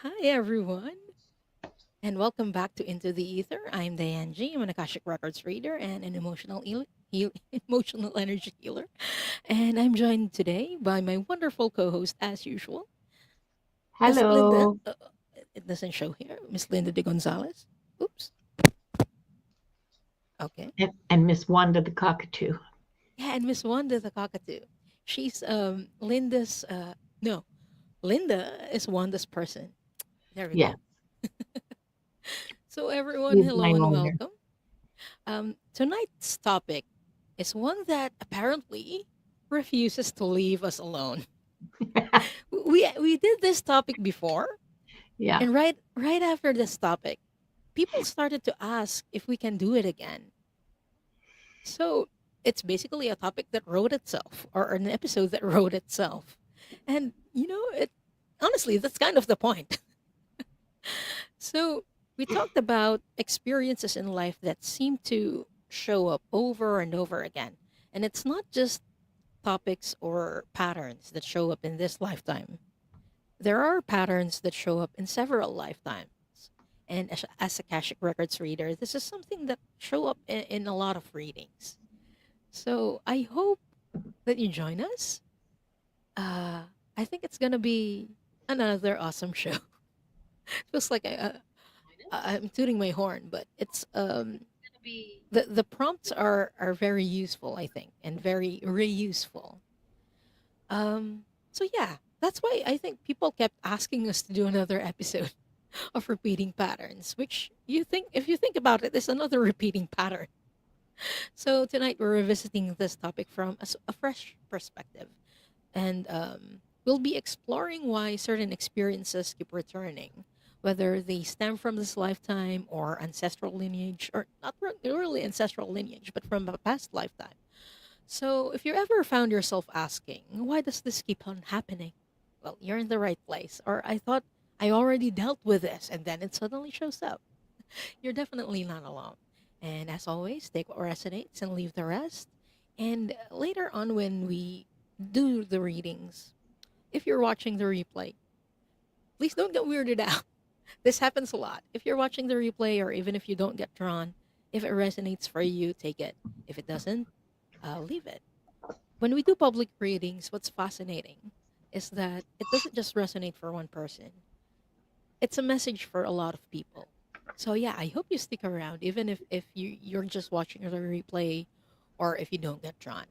Hi, everyone, and welcome back to Into the Ether. I'm Diane G. I'm an Akashic Records reader and an emotional energy healer. And I'm joined today by my wonderful co host, as usual, Miss Linda. Hello. It doesn't show here. Miss Linda de Gonzalez. Oops. Okay. And Miss Wanda the cockatoo. Yeah, and Miss Wanda the Cockatoo. She's Linda's, no, Linda is Wanda's person. There we Yes, go. So, everyone, she's my hello and owner. welcome. Tonight's topic is one that apparently refuses to leave us alone. We did this topic before, Yeah. and right after this topic, people started to ask if we can do it again. So it's basically a topic that wrote itself, or an episode that wrote itself, and it honestly that's kind of the point. So we talked about experiences in life that seem to show up over and over again, and it's not just topics or patterns that show up in this lifetime. There are patterns that show up in several lifetimes. And as a Akashic Records reader, this is something that show up in a lot of readings. So I hope that you join us. Uh, I think it's gonna be another awesome show. Feels like I'm tooting my horn, but it's the prompts are very useful, I think, and very reuseful. So yeah, that's why I think people kept asking us to do another episode of repeating patterns, which you think, if you think about it, is another repeating pattern. So tonight we're revisiting this topic from a fresh perspective, and we'll be exploring why certain experiences keep returning, whether they stem from this lifetime or ancestral lineage, or not really ancestral lineage, but from a past lifetime. So, if you ever found yourself asking, why does this keep on happening? Well, you're in the right place. Or I thought I already dealt with this and then it suddenly shows up. You're definitely not alone. And as always, take what resonates and leave the rest. And later on, when we do the readings, if you're watching the replay, please don't get weirded out. This happens a lot. If you're watching the replay, or even if you don't get drawn, if it resonates for you, take it. If it doesn't, leave it. When we do public readings, what's fascinating is that it doesn't just resonate for one person. It's a message for a lot of people. So yeah, I hope you stick around, even if you're just watching the replay, or if you don't get drawn.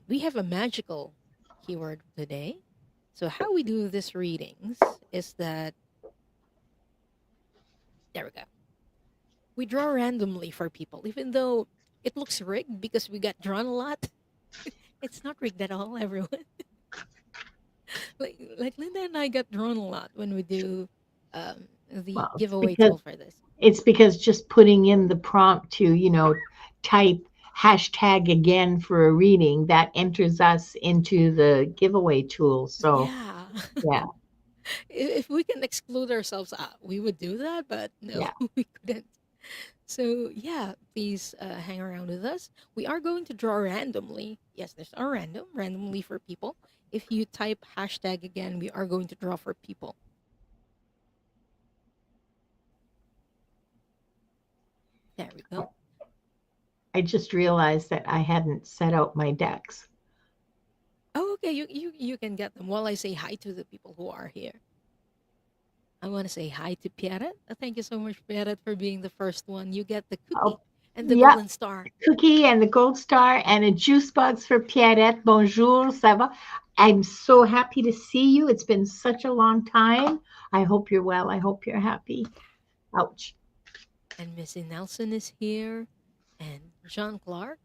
We have a magical keyword today. So how we do this readings is that there we go. We draw randomly for people, even though it looks rigged because we got drawn a lot. It's not rigged at all, everyone. Like Linda and I got drawn a lot when we do the Well, giveaway tool for this. it's because just putting in the prompt to, type hashtag again for a reading that enters us into the giveaway tool. So, Yeah. yeah, If we can exclude ourselves, we would do that, but no, yeah. we couldn't. So yeah, please hang around with us. We are going to draw randomly. Yes, there's a randomly for people. If you type hashtag again, we are going to draw for people. There we go. I just realized that I hadn't set out my decks. Oh, okay. You can get them while I say hi to the people who are here. I want to say hi to Pierret. Thank you so much, Pierret, for being the first one. You get the Oh, cookie and the yep. golden star. Cookie and the gold star and a juice box for Pierrette. Bonjour, ça va? I'm so happy to see you. It's been such a long time. I hope you're well. I hope you're happy. Ouch. And Missy Nelson is here. And John Clark.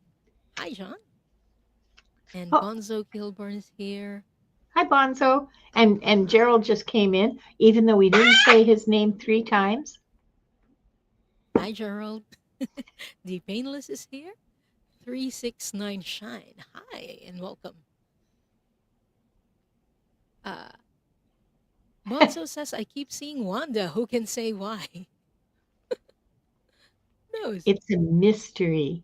Hi, John. And Oh, Bonzo Kilburn is here. hi, Bonzo. And Gerald just came in, even though we didn't say his name 3 times. Hi, Gerald. The Painless is here. 369 Shine. Hi, and welcome. Uh, Bonzo says, I keep seeing Wanda. Who can say why? Knows. It's a mystery.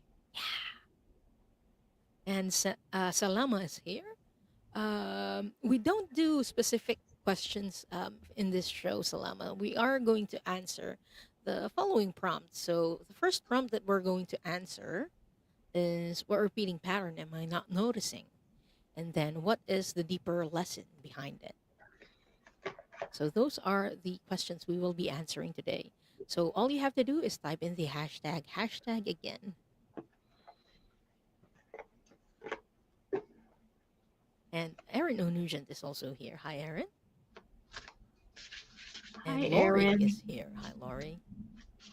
And Salama is here. We don't do specific. questions in this show, Salama. We are going to answer the following prompts. So the first prompt that we're going to answer is, what repeating pattern am I not noticing? And then, what is the deeper lesson behind it? So those are the questions we will be answering today. So all you have to do is type in the hashtag again. And Erin Onugent is also here. Hi, Erin. And Hi, Lori Erin. is here. Hi, Lori.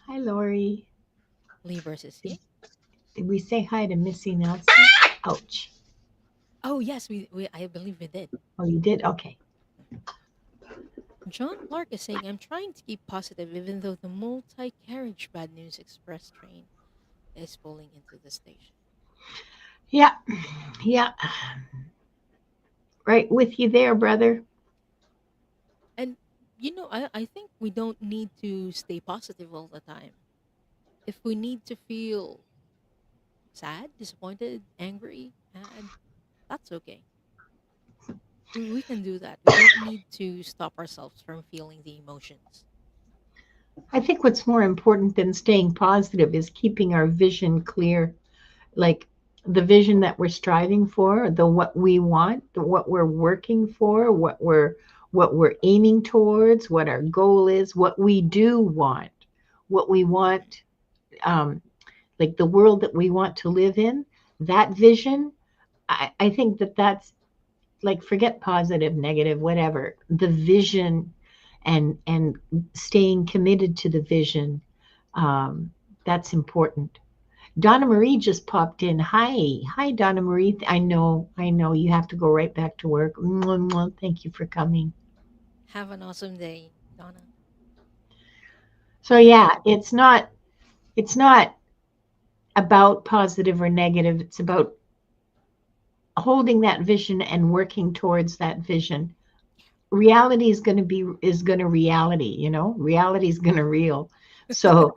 Hi, Lori. Libers is here. Did we say hi to Missy Nelson? Ouch. Oh, yes, we I believe we did. Oh, you did? Okay. John Clark is saying, I'm trying to keep positive even though the multi carriage bad news express train is pulling into the station. Yeah. Yeah. Right with you there, brother. And, I think we don't need to stay positive all the time. If we need to feel sad, disappointed, angry, mad, that's okay. We can do that. We don't need to stop ourselves from feeling the emotions. I think what's more important than staying positive is keeping our vision clear, like the vision that we're striving for, the what we want, the what we're working for, what we're aiming towards, what our goal is, what we do want, what we want, um, like the world that we want to live in. That vision, I think that's like forget positive, negative, whatever. The vision and staying committed to the vision, um, that's important. Donna Marie just popped in. Hi, Donna Marie. I know. You have to go right back to work. Mwah, mwah. Thank you for coming. Have an awesome day, Donna. So yeah, it's not about positive or negative. It's about holding that vision and working towards that vision. Reality is going to reality. Reality is going to real. So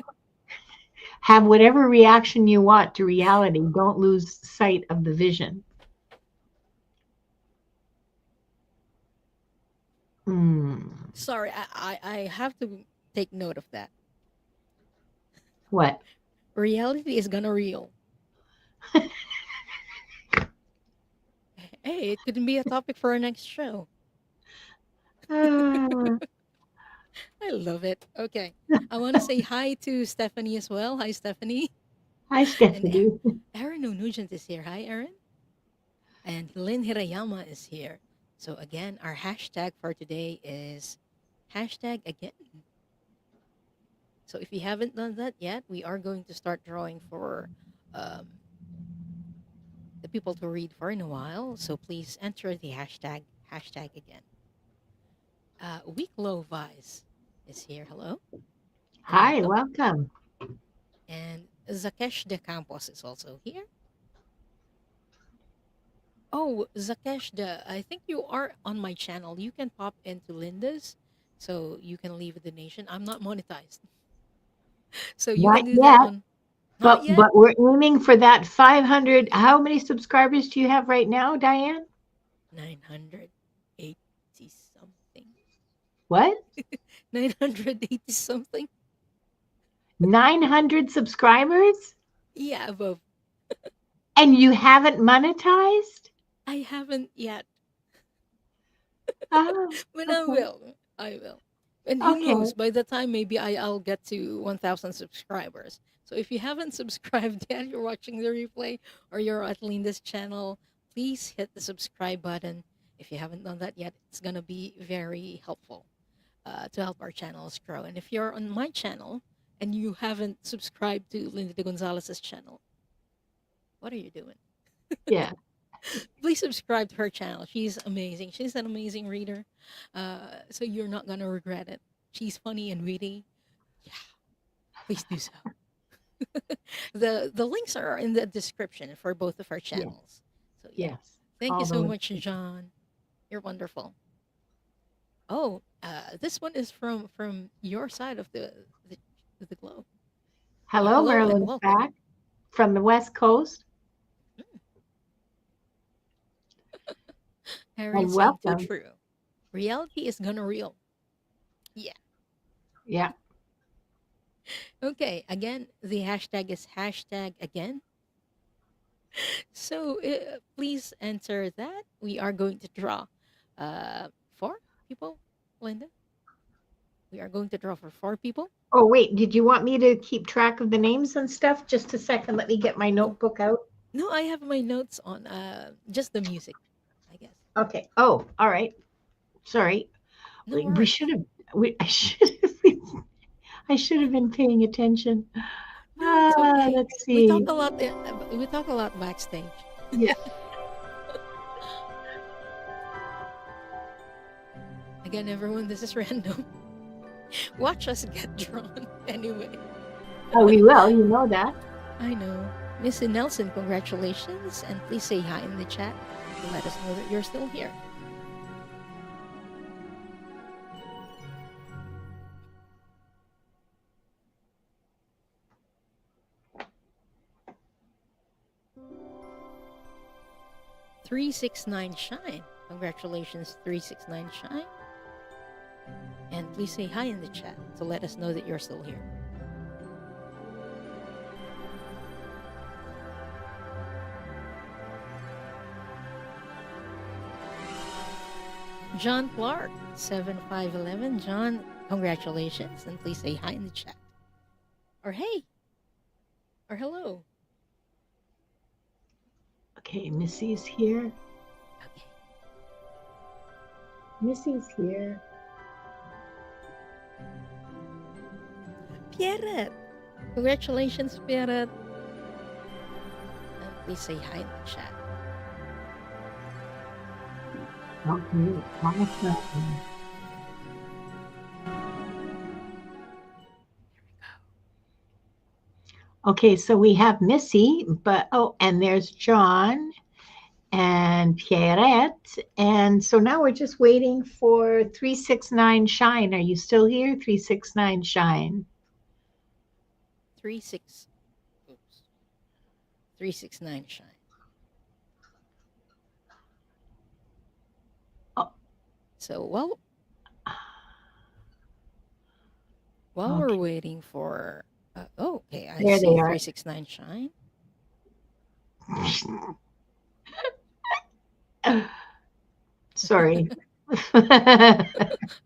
have whatever reaction you want to reality. Don't lose sight of the vision. Hmm. Sorry, I have to take note of that. What? Reality is gonna real. Hey, it could be a topic for our next show. Ah, I love it. Okay. I want to say hi to Stephanie as well. Hi, Stephanie. hi, And Stephanie. Aaron O'Nugent is here. Hi, Aaron. And Lynn Hirayama is here. So, again, our hashtag for today is hashtag again. So, if you haven't done that yet, we are going to start drawing for um, the people to read for in a while. So, please enter the hashtag again. Week Low Vice is here. Hello and Hi, welcome. welcome. And Zakesh De Campos is also here. Oh, Zakesh De, I think you are on my channel. You can pop into Linda's so you can leave a donation. I'm not monetized. So you Not can do that yet, on, not but yet, but we're aiming for that 500. How many subscribers do you have right now, Diane? 980 something. What? 980 something. 900 subscribers? Yeah, above. And you haven't monetized? I haven't yet, Oh, but I okay. will. I will. And who Okay. knows, by the time maybe I'll get to 1,000 subscribers. So if you haven't subscribed yet, you're watching the replay or you're at Linda's channel, please hit the subscribe button. If you haven't done that yet, it's going to be very helpful to help our channels grow. And if you're on my channel and you haven't subscribed to Linda de Gonzalez's channel, what are you doing? Yeah. Please subscribe to her channel. She's amazing. She's an amazing reader. So you're not gonna regret it. She's funny and witty. Yeah, please do so. The links are in the description for both of our Yes. channels. So yeah. Yes. Thank you All the so links. much, John. You're wonderful. Oh, this one is from your side of the, the globe. Hello, Hello and Marilyn's welcome. back from the West Coast. Aaron And saying too welcome. true. Reality is gonna real. Yeah. Yeah. Okay. Again, the hashtag is hashtag again. So please enter that. We are going to draw four people, Linda. We are going to draw for four people. Oh, wait, did you want me to keep track of the names and stuff? Just a second. Let me get my Oh, notebook out. no, I have my notes on just the music, I guess. Okay. Oh, all right. Sorry. No We worries. should have, I should have, I should have been paying attention. No, it's okay. Let's We talk see. a lot. We talk a lot backstage. Yeah. Again, everyone, this is random. Watch us get drawn anyway. Oh, we will. You know that. I know. Missy Nelson, congratulations. And please say hi in the chat to let us know that you're still here. "369 Shine." Congratulations, 369 Shine. And please say hi in the chat to let us know that you're still here. John Clark, 7511. John, congratulations. And please say hi in the chat. Or hey. Or hello. Okay, Missy's here. Okay. Missy's here. Pierrette. Congratulations, Pierrette. And please say hi in the chat. Okay, awesome. Okay, so we have Missy, but oh, and there's John and Pierrette. And so now we're just waiting for 369 Shine. Are you still here? 369 Shine. 369 Shine. Oh. So, while Okay. we're waiting for. Okay, I There see they are. 369 Shine. Sorry.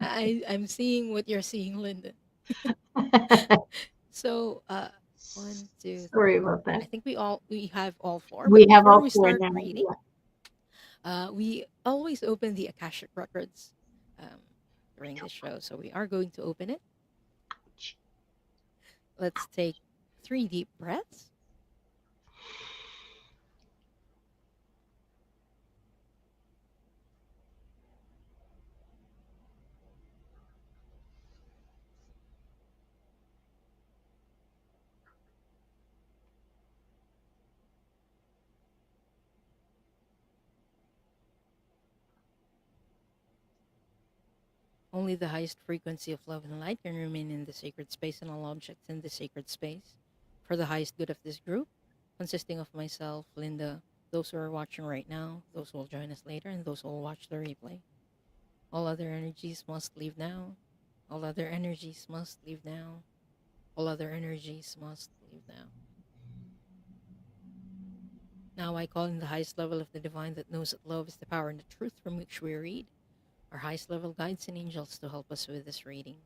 I'm seeing what you're seeing, Linda. So, 1, 2, Sorry 3. about that. I think we have all four. We But have before all we four start now. reading, we always open the Akashic Records during this show. So we are going to open it. Let's take 3 deep breaths. Only the highest frequency of love and light can remain in the sacred space and all objects in the sacred space for the highest good of this group, consisting of myself, Linda, those who are watching right now, those who will join us later, and those who will watch the replay. All other energies must leave now. All other energies must leave now. All other energies must leave now. Now I call in the highest level of the divine that knows that love is the power and the truth from which we read, our highest level guides and angels to help us with this reading.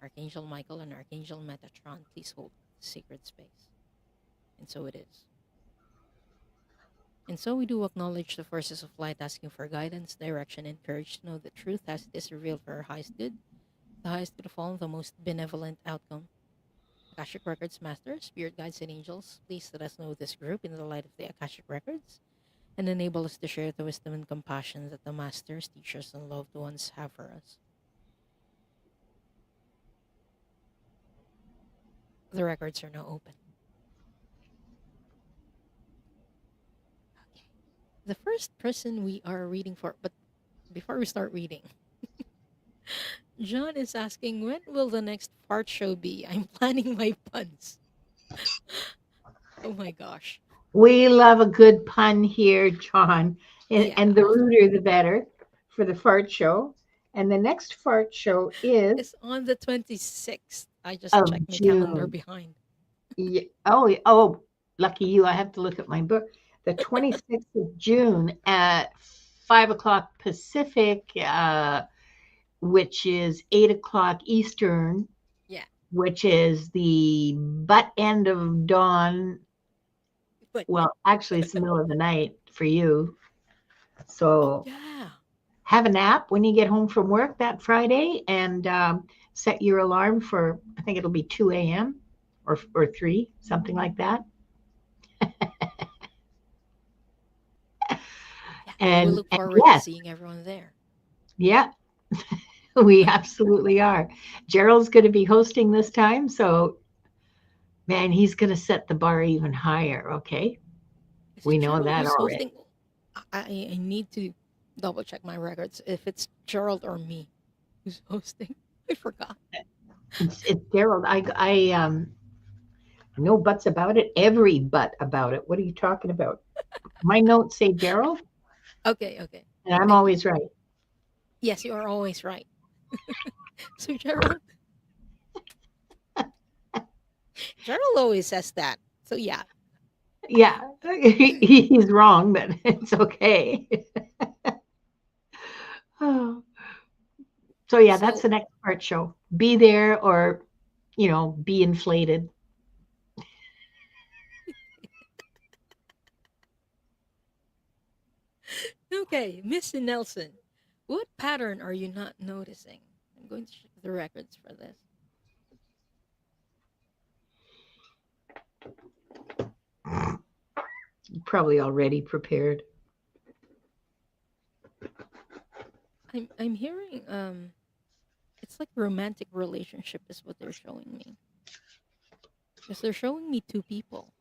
Archangel Michael and Archangel Metatron, please hold the sacred space. And so it is. And so we do acknowledge the forces of light asking for guidance, direction, and courage to know the truth as it is revealed for our highest good, the highest good of all, the most benevolent outcome. Akashic Records Master, Spirit Guides, and Angels, please let us know this group in the light of the Akashic Records and enable us to share the wisdom and compassion that the Masters, teachers, and loved ones have for us. The records are now open. Okay. The first person we are reading for, but before we start reading, John is asking, when will the next fart show be? I'm planning my puns. Oh my gosh. We love a good pun here, John. And, Yeah. and the ruder, the better for the fart show. And the next fart show is It's on the 26th. I just of checked my calendar June. behind. Oh, lucky you. I have to look at my book. The 26th of June at 5 o'clock Pacific, which is 8 o'clock Eastern, Yeah. which is the butt end of dawn. But Well, actually, it's the middle of the night for you. oh So yeah. have a nap when you get home from work that Friday and set your alarm for, I think it'll be 2 a.m. or 3, something like that. Yeah. We will And, look and forward to yes, seeing everyone there. yeah, we absolutely are. Gerald's going to be hosting this time. So, man, he's going to set the bar even higher. Okay. Is We it know Gerald that who's already. hosting? I need to double check my records if it's Gerald or me who's hosting. I forgot. It's Gerald. No buts about it. Every but about it. What are you talking about? My notes say Gerald, Okay, okay. and I'm Thank you. always right. Yes, you are always right. So Gerald, Gerald always says that. So yeah. Yeah, he's wrong, but it's okay. Oh. So yeah, that's So the next part show. Be there or, be inflated. okay, Miss Nelson, what pattern are you not noticing? I'm going to check the records for this. Probably already prepared. I'm hearing it's like romantic relationship is what they're showing me. Because they're showing me two people.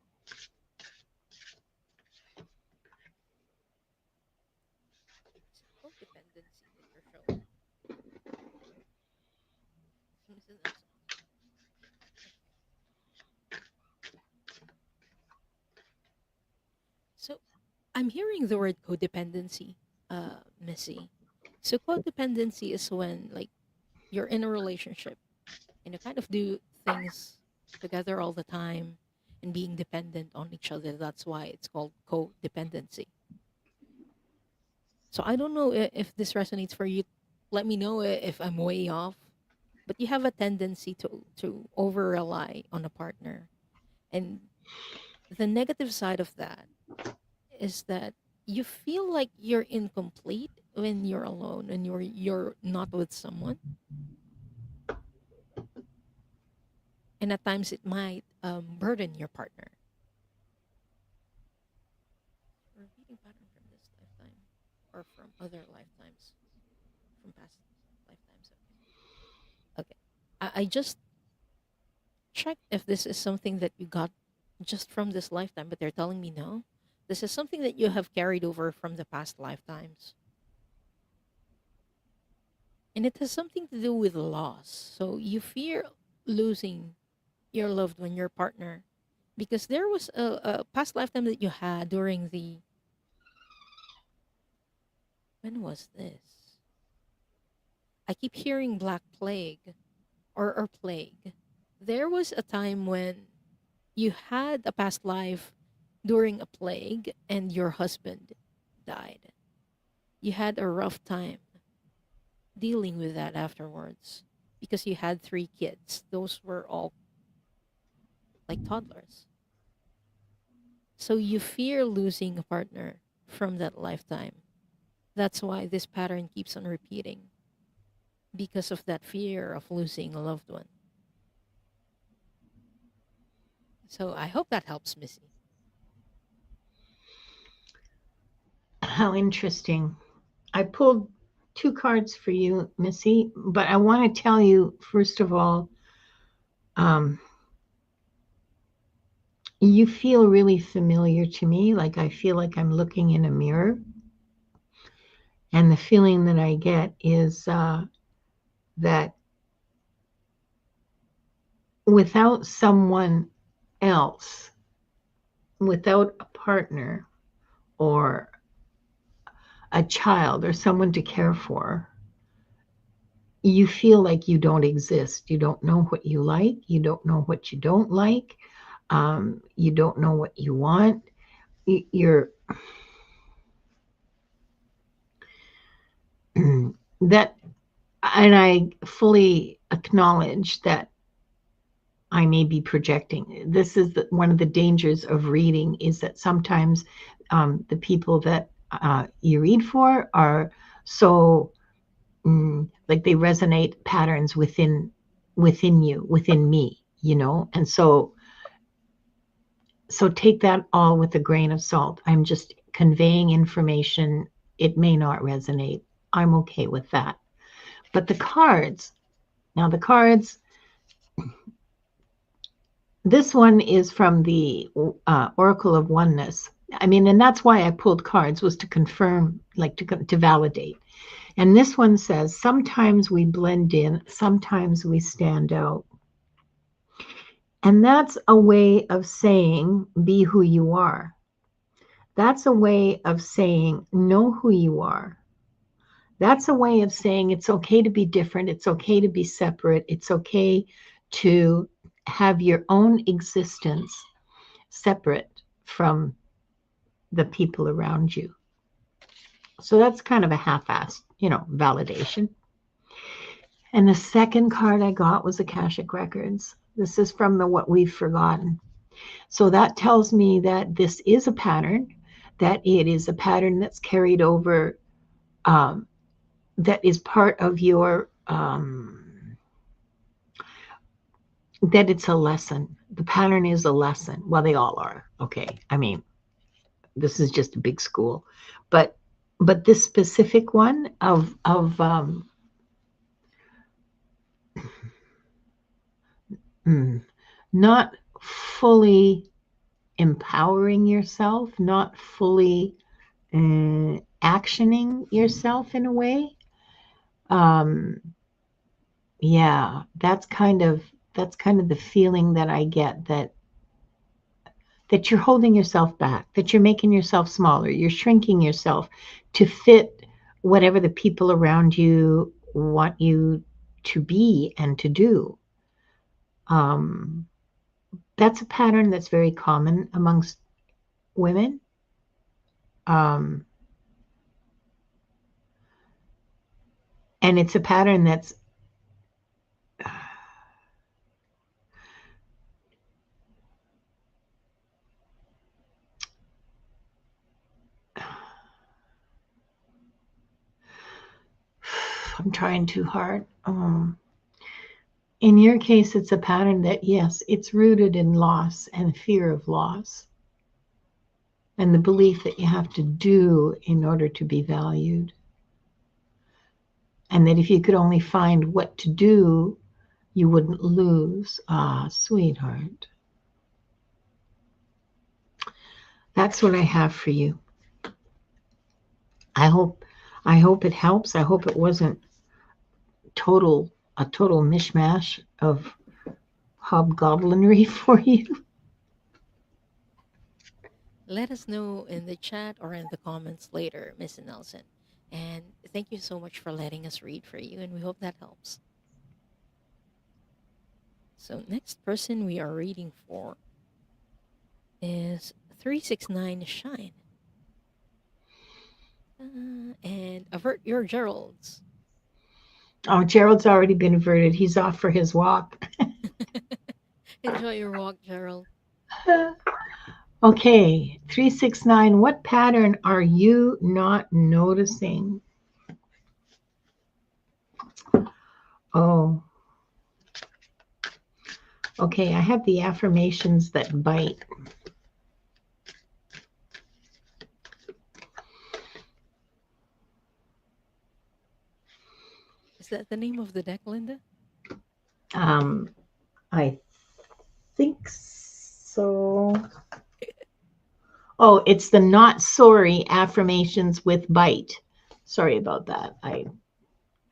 Is it codependency that you're showing? Miss Nelson. Okay. So I'm hearing the word codependency, Missy. So codependency is when like you're in a relationship and you kind of do things together all the time and being dependent on each other. That's why it's called codependency. So I don't know if this resonates for you. Let me know if I'm way off. But you have a tendency to over rely on a partner, and the negative side of that is that you feel like you're incomplete when you're alone and you're not with someone, and at times it might burden your partner. Repeating pattern from this lifetime or from other lifetimes, from past lifetimes. Okay. I just checked if this is something that you got just from this lifetime, but they're telling me no. This is something that you have carried over from the past lifetimes. And it has something to do with loss. So you fear losing your loved one, your partner, because there was a past lifetime that you had during the, when was this? I keep hearing Black Plague or Plague. There was a time when you had a past life during a plague and your husband died. You had a rough time dealing with that afterwards because you had three kids. Those were all like toddlers. So you fear losing a partner from that lifetime. That's why this pattern keeps on repeating because of that fear of losing a loved one. So I hope that helps, Missy. How interesting. I pulled 2 cards for you, Missy, but I want to tell you, first of all, um, you feel really familiar to me. Like I feel like I'm looking in a mirror. And the feeling that I get is that without someone else, without a partner or a child or someone to care for, you feel like you don't exist. You don't know what you like. You don't know what you don't like. You don't know what you want. You're that, and I fully acknowledge that I may be projecting. This is one of the dangers of reading, is that sometimes the people that you read for are so like they resonate patterns within you, within me, and so take that all with a grain of salt. I'm just conveying information. It may not resonate. I'm okay with that. But the cards, now the cards, this one is from the Oracle of Oneness. I mean, and that's why I pulled cards, was to confirm, like to validate. And this one says, sometimes we blend in, sometimes we stand out. And that's a way of saying, be who you are. That's a way of saying, know who you are. That's a way of saying it's okay to be different. It's okay to be separate. It's okay to have your own existence separate from the people around you. So that's kind of a half-assed, validation. And the second card I got was Akashic Records. This is from the What We've Forgotten. So that tells me that this is a pattern, that it is a pattern that's carried over, that is part of your, that it's a lesson. The pattern is a lesson. Well, they all are. Okay. I mean, this is just a big school. But this specific one of not fully empowering yourself, not fully actioning yourself in a way. Yeah, that's kind of the feeling that I get, that you're holding yourself back, that you're making yourself smaller, you're shrinking yourself to fit whatever the people around you want you to be and to do. That's a pattern that's very common amongst women. And it's a pattern that's I'm trying too hard. In your case, it's a pattern that, yes, it's rooted in loss and fear of loss, and the belief that you have to do in order to be valued. And that if you could only find what to do, you wouldn't lose. Ah, sweetheart. That's what I have for you. I hope it helps. I hope it wasn't a total mishmash of hobgoblin for you. Let us know in the chat or in the comments later, Miss Nelson. And thank you so much for letting us read for you, and we hope that helps. So, next person we are reading for is 369 Shine. And avert your Geralds. Oh, Gerald's already been averted. He's off for his walk. Enjoy your walk, Gerald. Okay, 369. What pattern are you not noticing? Oh. Okay, I have the affirmations that bite. Is that the name of the deck, Linda? I think so. Oh, it's the Not Sorry affirmations with bite. Sorry about that. I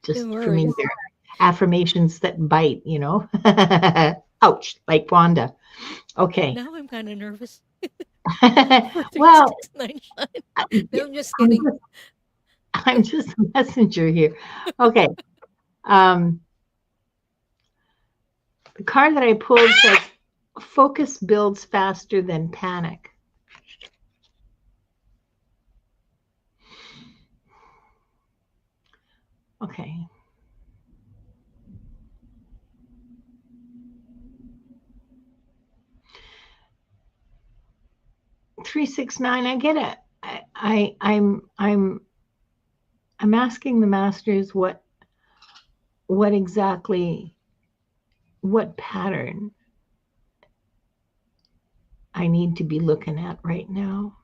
just, for me, they're affirmations that bite, Ouch, like Wanda. Okay. Now I'm kind of nervous. Well, no, I'm just kidding. I'm just a messenger here. Okay. Um, the card that I pulled says focus builds faster than panic. Okay. 369. I get it. I'm asking the masters what exactly, what pattern I need to be looking at right now.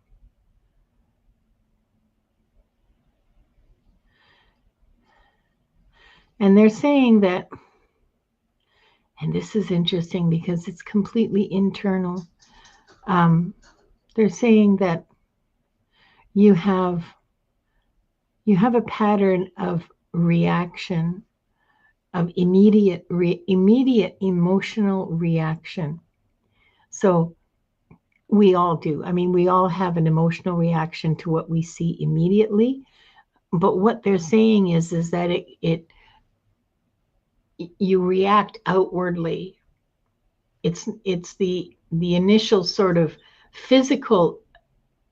And they're saying that, and this is interesting because it's completely internal. Um, they're saying that you have you have a pattern of reaction, of immediate emotional reaction. So we all do. I mean, we all have an emotional reaction to what we see immediately. But what they're saying is that it you react outwardly. It's the initial sort of physical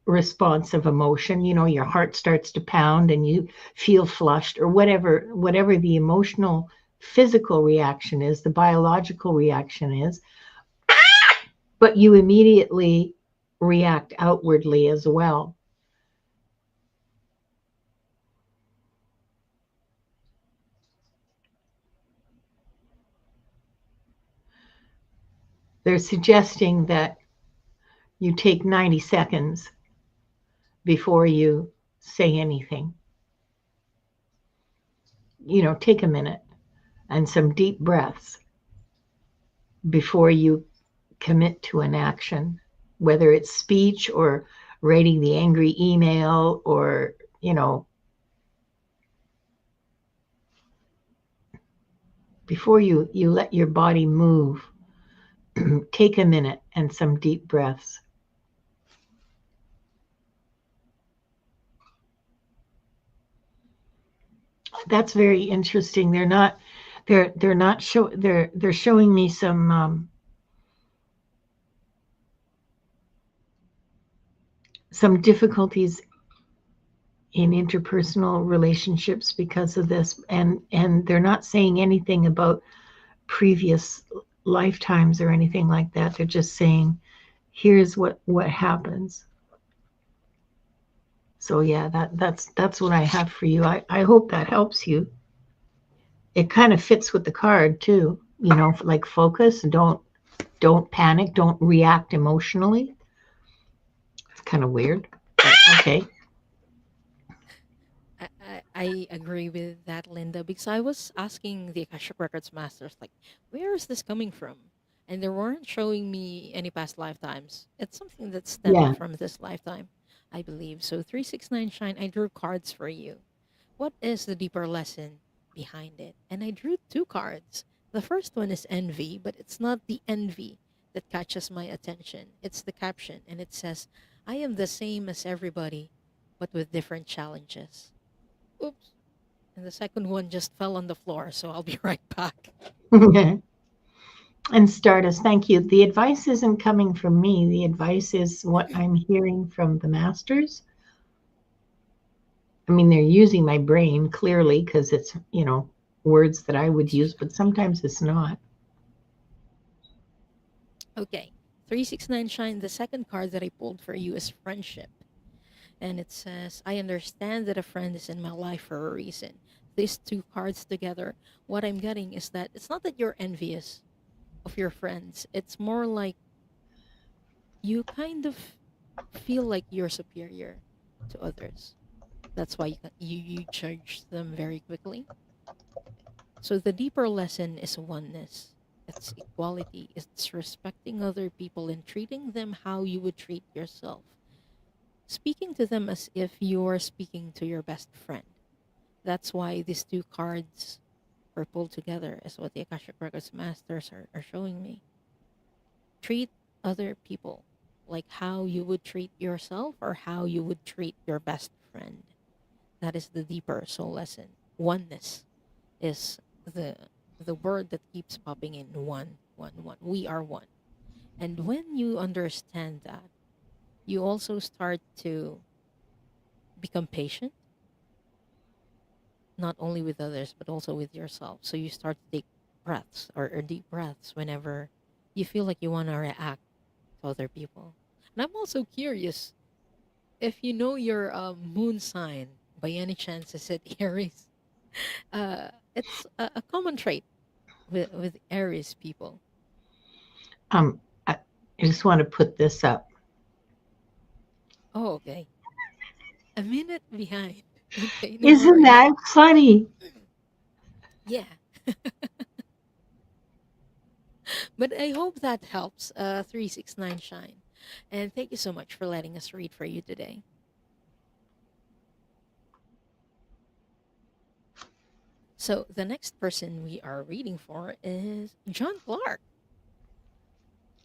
response of emotion. You know, your heart starts to pound and you feel flushed or whatever the emotional physical reaction is, the biological reaction is, but you immediately react outwardly as well. They're suggesting that you take 90 seconds before you say anything. You know, take a minute and some deep breaths before you commit to an action, whether it's speech or writing the angry email or, you know, before you let your body move, take a minute and some deep breaths. That's very interesting. They're not show they're showing me some difficulties in interpersonal relationships because of this, and they're not saying anything about previous lifetimes or anything like that. They're just saying here's what happens. So yeah, that's what I have for you. I hope that helps you. It kind of fits with the card too, you know, like focus, don't panic, don't react emotionally. It's kind of weird, but okay. I agree with that, Linda, because I was asking the Akashic Records masters, like, where is this coming from? And they weren't showing me any past lifetimes. It's something that stemmed Yeah. from this lifetime, I believe. So 369 Shine, I drew cards for you. What is the deeper lesson behind it? And I drew two cards. The first one is envy, but it's not the envy that catches my attention. It's the caption, and it says, I am the same as everybody, but with different challenges. Oops. And the second one just fell on the floor, so I'll be right back. And Stardust, thank you. The advice isn't coming from me. The advice is what I'm hearing from the masters. I mean, they're using my brain clearly because it's, you know, words that I would use, but sometimes it's not. Okay. 369 Shine, the second card that I pulled for you is friendship. And it says, I understand that a friend is in my life for a reason. These two cards together, what I'm getting is that it's not that you're envious of your friends, it's more like you kind of feel like you're superior to others. That's why you judge them very quickly. So the deeper lesson is oneness. It's equality. It's respecting other people and treating them how you would treat yourself. Speaking to them as if you're speaking to your best friend. That's why these two cards were pulled together, is what the Akashic Records masters are showing me. Treat other people like how you would treat yourself or how you would treat your best friend. That is the deeper soul lesson. Oneness is the the word that keeps popping in: one, one, one. We are one. And when you understand that, you also start to become patient, not only with others, but also with yourself. So you start to take breaths or deep breaths whenever you feel like you want to react to other people. And I'm also curious if you know your moon sign by any chance, is it Aries? It's a common trait with Aries people. I just want to put this up. Oh, okay. A minute behind. Okay, no Isn't worries. that funny? Yeah. But I hope that helps. 369 Shine. And thank you so much for letting us read for you today. So the next person we are reading for is John Clark,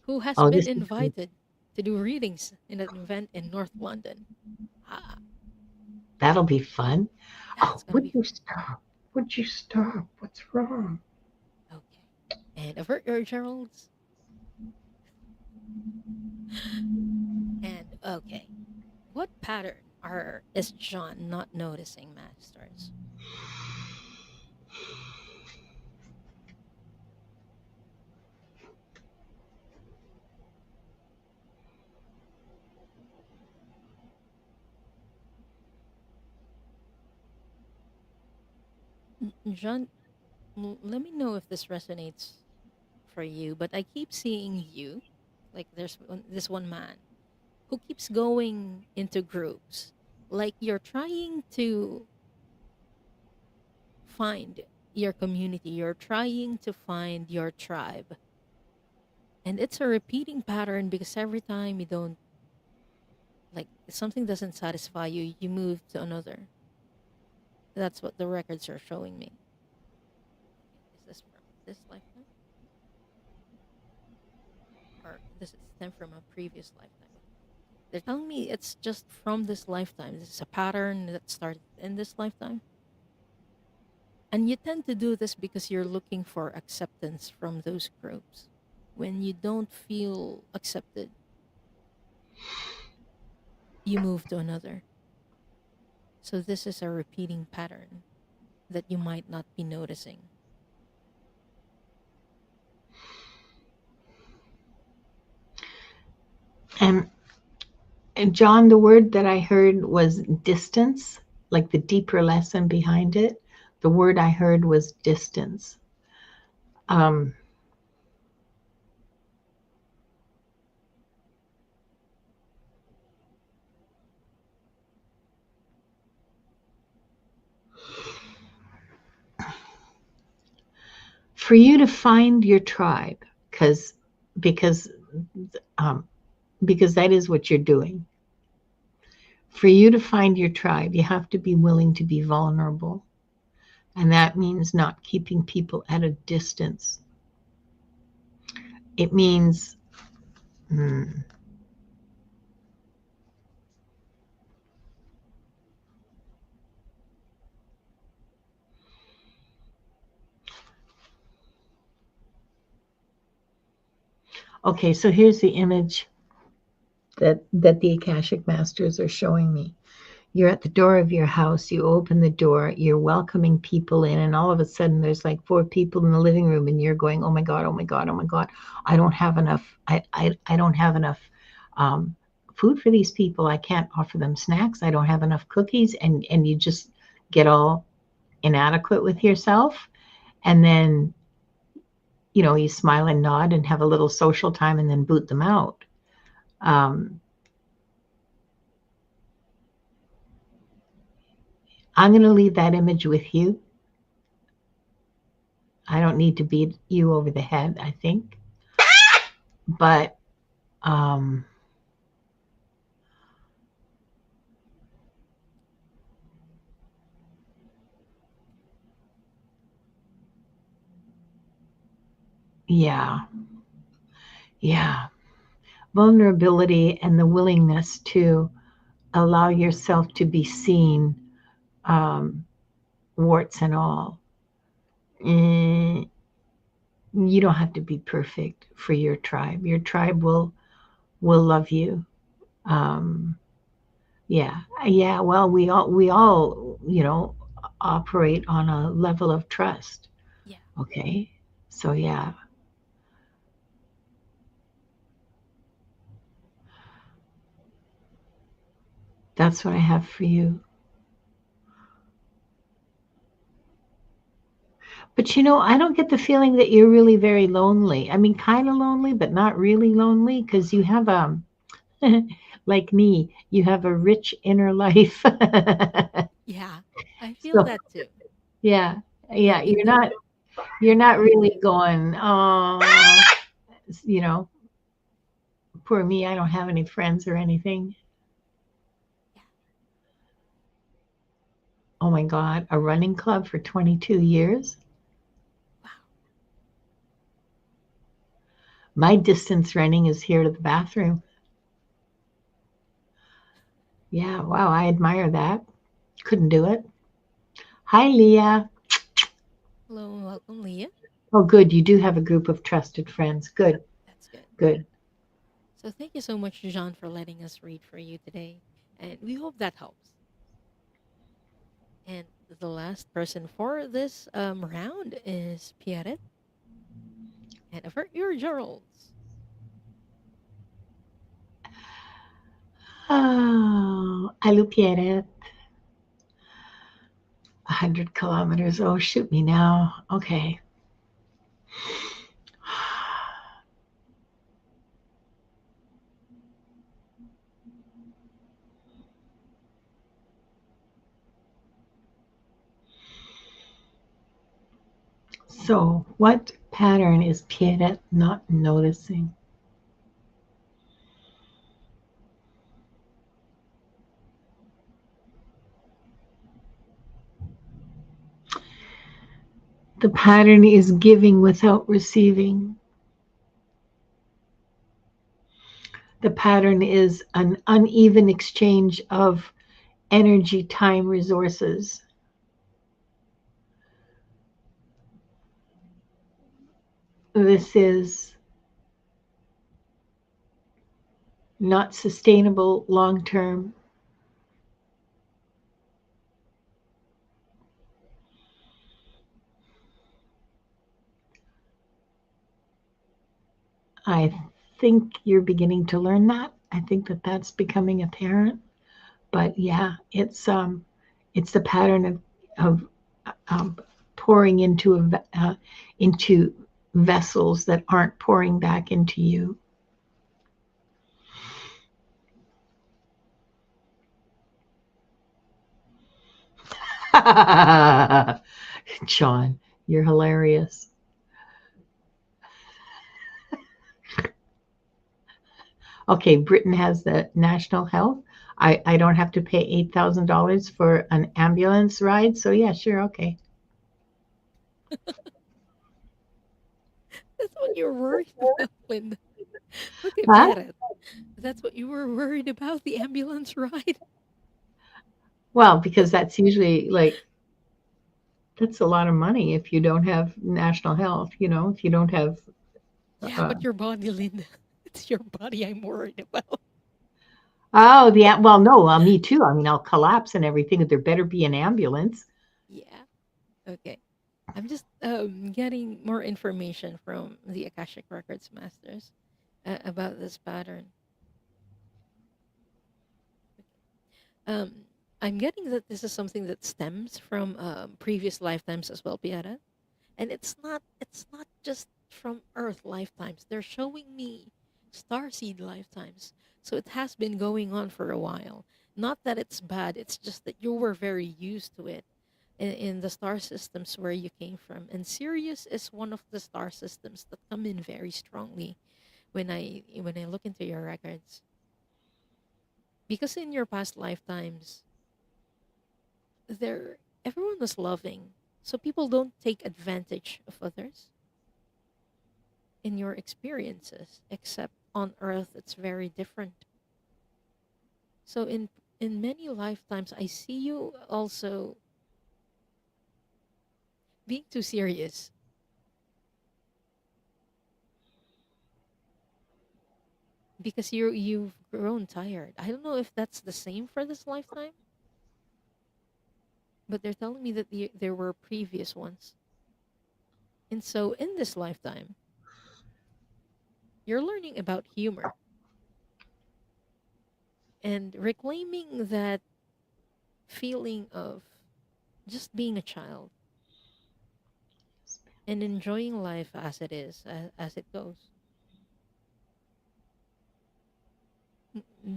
who has Oh, been this is invited to do readings in an event in North London. Ah, that'll be fun. Oh, that's gonna would be you stop? Would you stop? What's wrong? okay. And avert your Gerald's. And okay, what pattern are is John not noticing, masters? John, let me know if this resonates for you. But I keep seeing you, like this one man who keeps going into groups, like you're trying to find your community, you're trying to find your tribe. And it's a repeating pattern because every time you don't, like, something doesn't satisfy you, you move to another. That's what the records are showing me. Is this from this lifetime? Or this is stem from a previous lifetime? They're telling me it's just from this lifetime. This is a pattern that started in this lifetime. And you tend to do this because you're looking for acceptance from those groups. When you don't feel accepted, you move to another. So this is a repeating pattern that you might not be noticing. And, and John, the word that I heard was distance, like the deeper lesson behind it. The word I heard was distance. Um, for you to find your tribe, because because um, because that is what you're doing. For you to find your tribe, you have to be willing to be vulnerable, and that means not keeping people at a distance. It means hmm, okay. So here's the image that the Akashic Masters are showing me. You're at the door of your house, you open the door, you're welcoming people in, and all of a sudden there's like four people in the living room, and you're going, oh my God, oh my God, oh my God, I don't have enough, I don't have enough um, food for these people. I can't offer them snacks. I don't have enough cookies, and you just get all inadequate with yourself. And then, you smile and nod and have a little social time and then boot them out. Um, I'm going to leave that image with you. I don't need to beat you over the head, I think. But um, yeah, yeah. Vulnerability and the willingness to allow yourself to be seen, um, warts and all. mm, you don't have to be perfect for your tribe. Your tribe will love you. Um, yeah, yeah. Well, we all operate on a level of trust. Yeah. Okay, so yeah, that's what I have for you. But I don't get the feeling that you're really very lonely. I mean, kind of lonely, but not really lonely because you have like me, you have a rich inner life. Yeah. I feel So that too. yeah, yeah, Even you're though, not you're not really going, oh, you know, poor me, I don't have any friends or anything. yeah. Oh my God, a running club for 22 years. Wow. My distance running is here to the bathroom. Yeah, wow, I admire that. Couldn't do it. Hi, Leah. Hello and welcome, Leah. Oh, good. You do have a group of trusted friends. Good, That's good. good. So thank you so much, John, for letting us read for you today. And we hope that helps. And the last person for this round is Pierre and avert your journals. Oh, Alupiere, 100 kilometers. Oh, shoot me now. Okay. So, what pattern is Pierre not noticing? The pattern is giving without receiving. The pattern is an uneven exchange of energy, time, resources. This is not sustainable long term. I think you're beginning to learn that. I think that that's becoming apparent. But yeah, it's the pattern of um, pouring into vessels that aren't pouring back into you. John, you're hilarious. Okay, Britain has the national health. I don't have to pay $8,000 for an ambulance ride. So yeah, sure, okay. That's what you're worried about, Linda. Okay, Huh? Pierre. That's what you were worried about, the ambulance ride? Well, because that's usually like that's a lot of money if you don't have national health. If you don't have. Yeah, Uh, but your body, Linda. It's your body I'm worried about. oh, well, no, me too. I mean, I'll collapse and everything. There better be an ambulance. Yeah. Okay. I'm just getting more information from the Akashic Records masters about this pattern. Um, I'm getting that this is something that stems from previous lifetimes as well, Piera. And it's not just from Earth lifetimes. They're showing me starseed lifetimes. So it has been going on for a while. Not that it's bad, it's just that you were very used to it in the star systems where you came from. And Sirius is one of the star systems that come in very strongly when I look into your records. Because in your past lifetimes, there everyone was loving. So people don't take advantage of others in your experiences, except on Earth it's very different. So in many lifetimes I see you also being too serious because you've grown tired. I don't know if that's the same for this lifetime, but they're telling me that there were previous ones. And so in this lifetime, you're learning about humor and reclaiming that feeling of just being a child and enjoying life as it is, as it goes.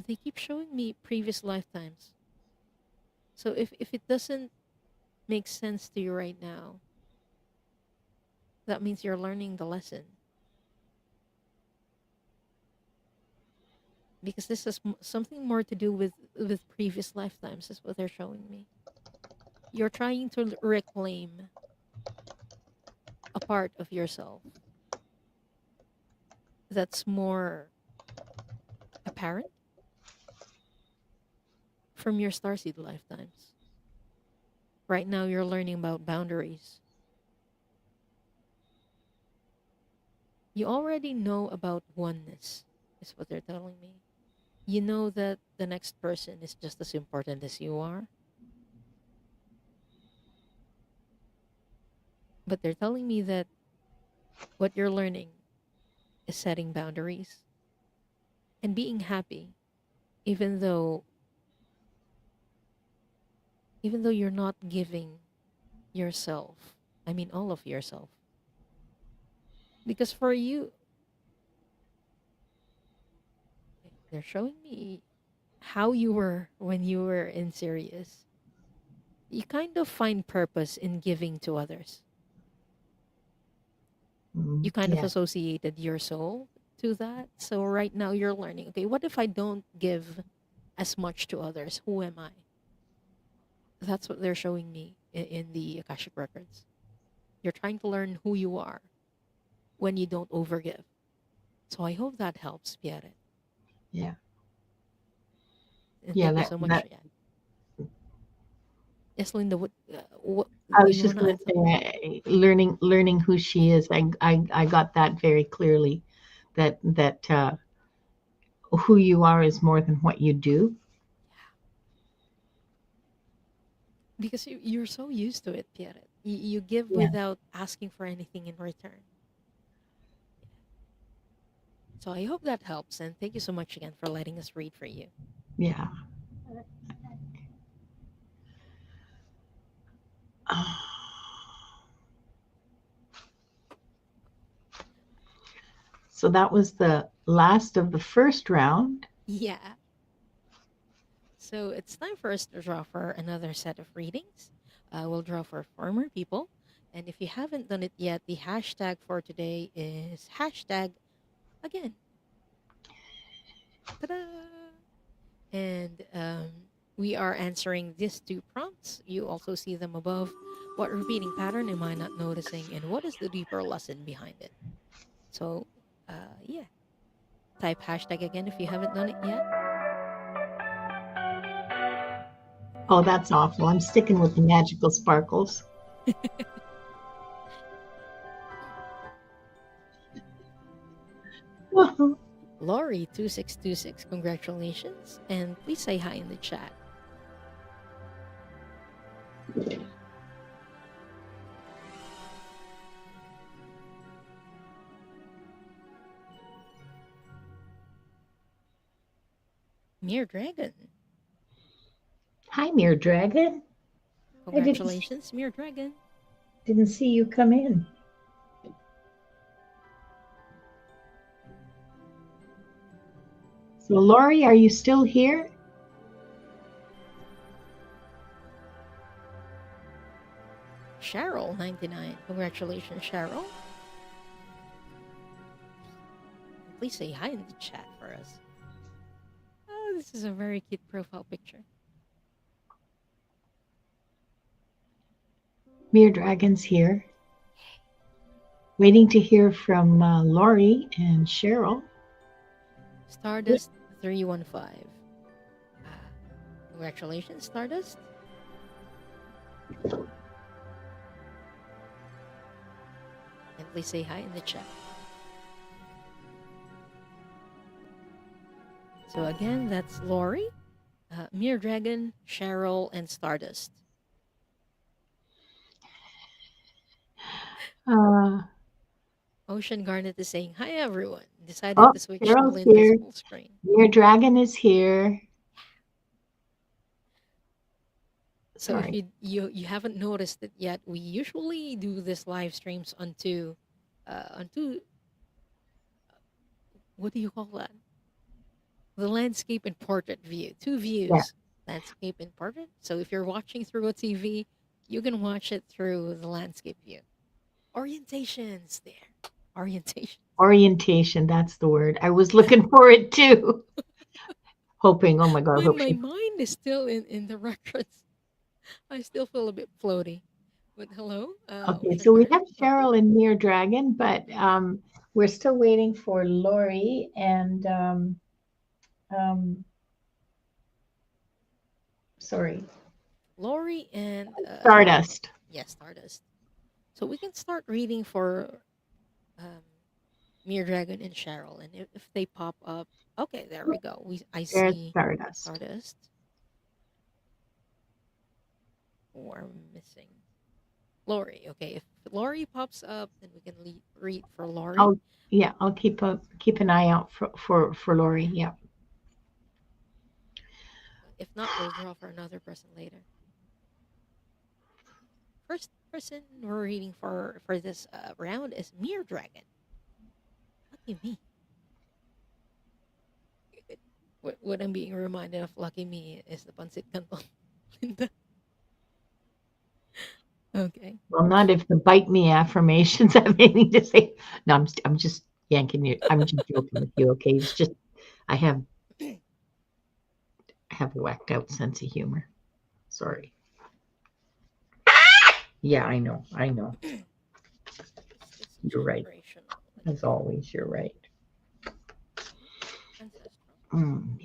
They keep showing me previous lifetimes. So if it doesn't make sense to you right now, that means you're learning the lesson. Because this is something more to do with previous lifetimes, is what they're showing me. You're trying to reclaim a part of yourself that's more apparent from your starseed lifetimes. Right now, you're learning about boundaries. You already know about oneness, is what they're telling me. You know that the next person is just as important as you are, but they're telling me that what you're learning is setting boundaries and being happy, even though even though you're not giving yourself, I mean all of yourself. Because for you, they're showing me how you were when you were in Sirius. You kind of find purpose in giving to others. You kind of Yeah. associated your soul to that. So right now you're learning, okay, what if I don't give as much to others? Who am I? That's what they're showing me in the Akashic Records. You're trying to learn who you are when you don't overgive. So I hope that helps, Pierre. Yeah. And Yeah. thank you That so much. that Yeah. Yes, Linda, what I do was you just want to going add to something? say, learning who she is. I got that very clearly. That who you are is more than what you do. Because you're so used to it, Pierre. You give Yeah. without asking for anything in return. So I hope that helps. And thank you so much again for letting us read for you. Yeah. So that was the last of the first round. Yeah. So it's time for us to draw for another set of readings. We'll draw for former people. And if you haven't done it yet, the hashtag for today is hashtag again. Ta-da! And we are answering these two prompts. You also see them above. What repeating pattern am I not noticing? And what is the deeper lesson behind it? So, yeah, type hashtag again if you haven't done it yet. Oh, that's awful. I'm sticking with the magical sparkles. Laurie2626, congratulations. And please say hi in the chat. Mere Dragon, Hi, Mere Dragon. I congratulations, Mere Dragon. didn't see you come in. So, Lori, are you still here? Cheryl99, congratulations, Cheryl. And please say hi in the chat for us. Oh, this is a very cute profile picture. Mere Dragon's here. Waiting to hear from Lori and Cheryl. Stardust 315. Congratulations, Stardust. Please say hi in the chat. So again, that's Lori, Mere Dragon, Cheryl, and Stardust. Uh, Ocean Garnet is saying, hi everyone. Decided oh, to switch to Carol's Linda's here. full screen. Your dragon is here. So if Sorry. you haven't noticed it yet, we usually do this live streams onto what do you call that? The landscape and portrait view. Two Yeah. views, landscape and portrait. So if you're watching through a TV, you can watch it through the landscape view. Orientations there. Orientation. Orientation, that's the word. I was looking for it too. Hoping, oh my God, When hope my she. mind is still in the records, I still feel a bit floaty. But hello, Okay, Ocean so we Garden. have Welcome. Cheryl and Mere Dragon, but we're still waiting for Lori and um, sorry, Lori and Stardust. yes, Stardust. So we can start reading for um, Mere Dragon and Cheryl, and if they pop up, okay, there we go. I There's see Stardust. Stardust. We're missing Lori. Okay, if Lori pops up, then we can read for Lori. I'll yeah, I'll keep an eye out for Lori. Yeah. If not, we'll draw for another person later. First person we're reading for this round is Mere Dragon. Lucky me. What I'm being reminded of, lucky me, is the pancit canton. Linda. Okay. Well, not if the bite me affirmations have anything to say. No, I'm just yanking you. I'm just joking with you. Okay, it's just I have a whacked out sense of humor. Sorry. Yeah, I know. I know. Is this You're right. generational? As always, you're right. Ancestral? Mm.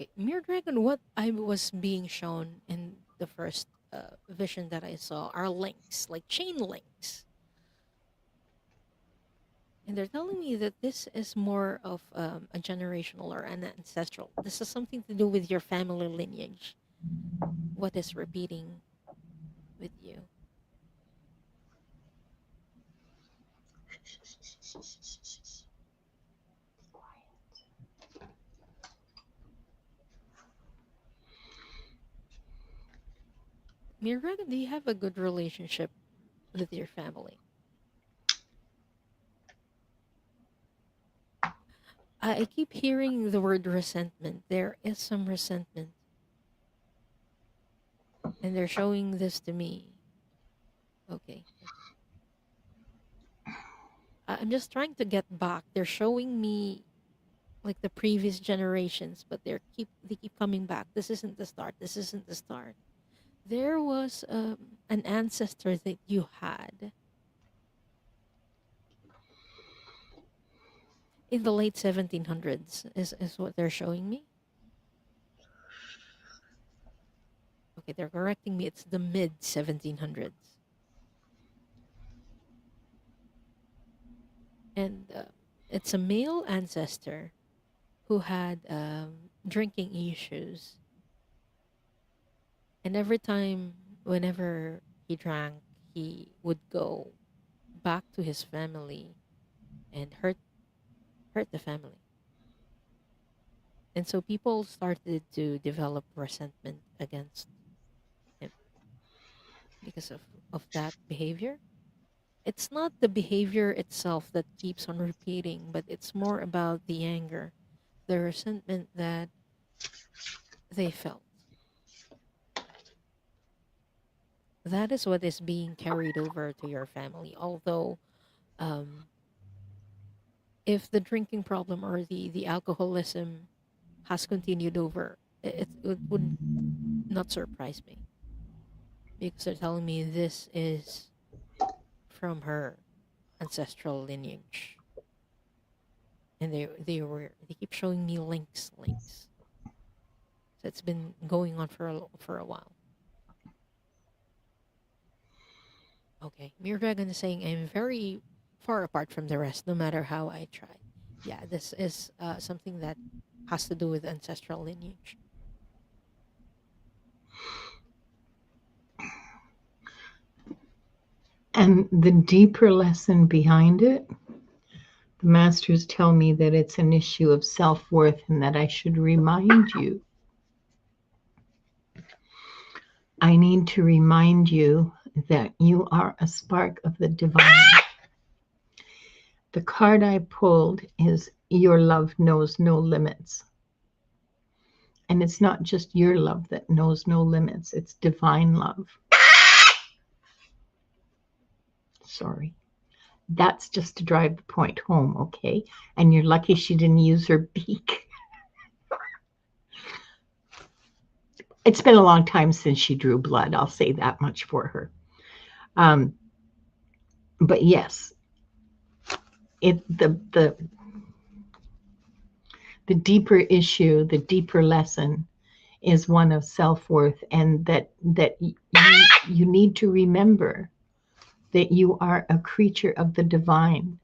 Okay, Mere Dragon, what I was being shown in the first vision that I saw are links, like chain links. And they're telling me that this is more of a generational or an ancestral. This is something to do with your family lineage. What is repeating with you? Mere Dragon, do you have a good relationship with your family? I keep hearing the word resentment. There is some resentment. And they're showing this to me. Okay. I'm just trying to get back. They're showing me like the previous generations, but they keep coming back. This isn't the start. This isn't the start. There was an ancestor that you had in the late 1700s is what they're showing me. Okay, they're correcting me. It's the mid 1700s. And it's a male ancestor who had drinking issues. And every time, whenever he drank, he would go back to his family and hurt the family. And so people started to develop resentment against him because of that behavior. It's not the behavior itself that keeps on repeating, but it's more about the anger, the resentment that they felt. That is what is being carried over to your family. Although, um, if the drinking problem or the alcoholism has continued over, it would not surprise me because they're telling me this is from her ancestral lineage, and they keep showing me links. So it's been going on for a while. Okay, Mere Dragon is saying I'm very far apart from the rest, no matter how I try. Yeah, this is something that has to do with ancestral lineage. And the deeper lesson behind it, the masters tell me that it's an issue of self-worth and that I should remind you. I need to remind you that you are a spark of the divine. The card I pulled is Your Love Knows No Limits. And it's not just your love that knows no limits, it's divine love. Sorry. That's just to drive the point home, okay? And you're lucky she didn't use her beak. It's been a long time since she drew blood. I'll say that much for her. But yes, the deeper issue, the deeper lesson is one of self-worth, and that you need to remember that you are a creature of the divine.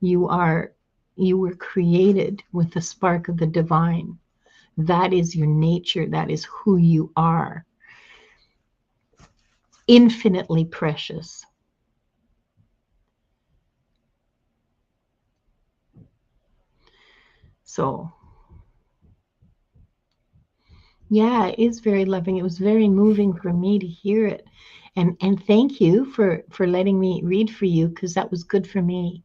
You were created with the spark of the divine. That is your nature. That is who you are. Infinitely precious. So, yeah, it is very loving. It was very moving for me to hear it. And thank you for letting me read for you, because that was good for me.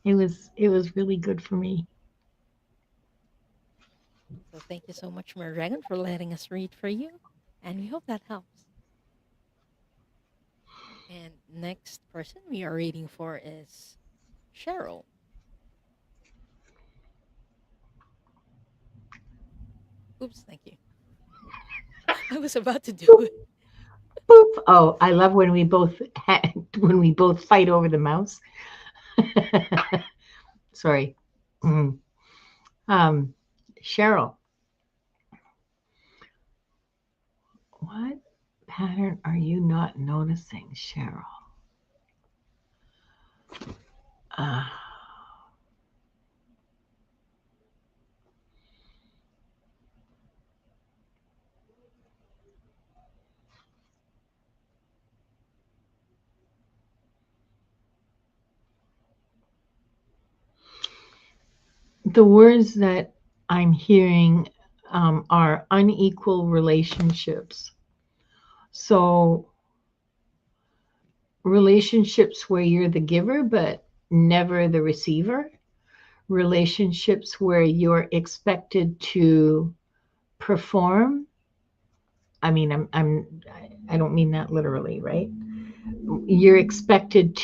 It was really good for me. So thank you so much, Mere Dragon, for letting us read for you, and we hope that helps. And next person we are reading for is Cheryl. Oops, thank you. I was about to do Boop, it. boop. Oh, I love when when we both fight over the mouse. Sorry. Mm. Cheryl, what pattern are you not noticing, Cheryl? Uh, the words that I'm hearing are unequal relationships. So, relationships where you're the giver but never the receiver, relationships where you're expected to perform. I mean, I don't mean that literally, right? You're expected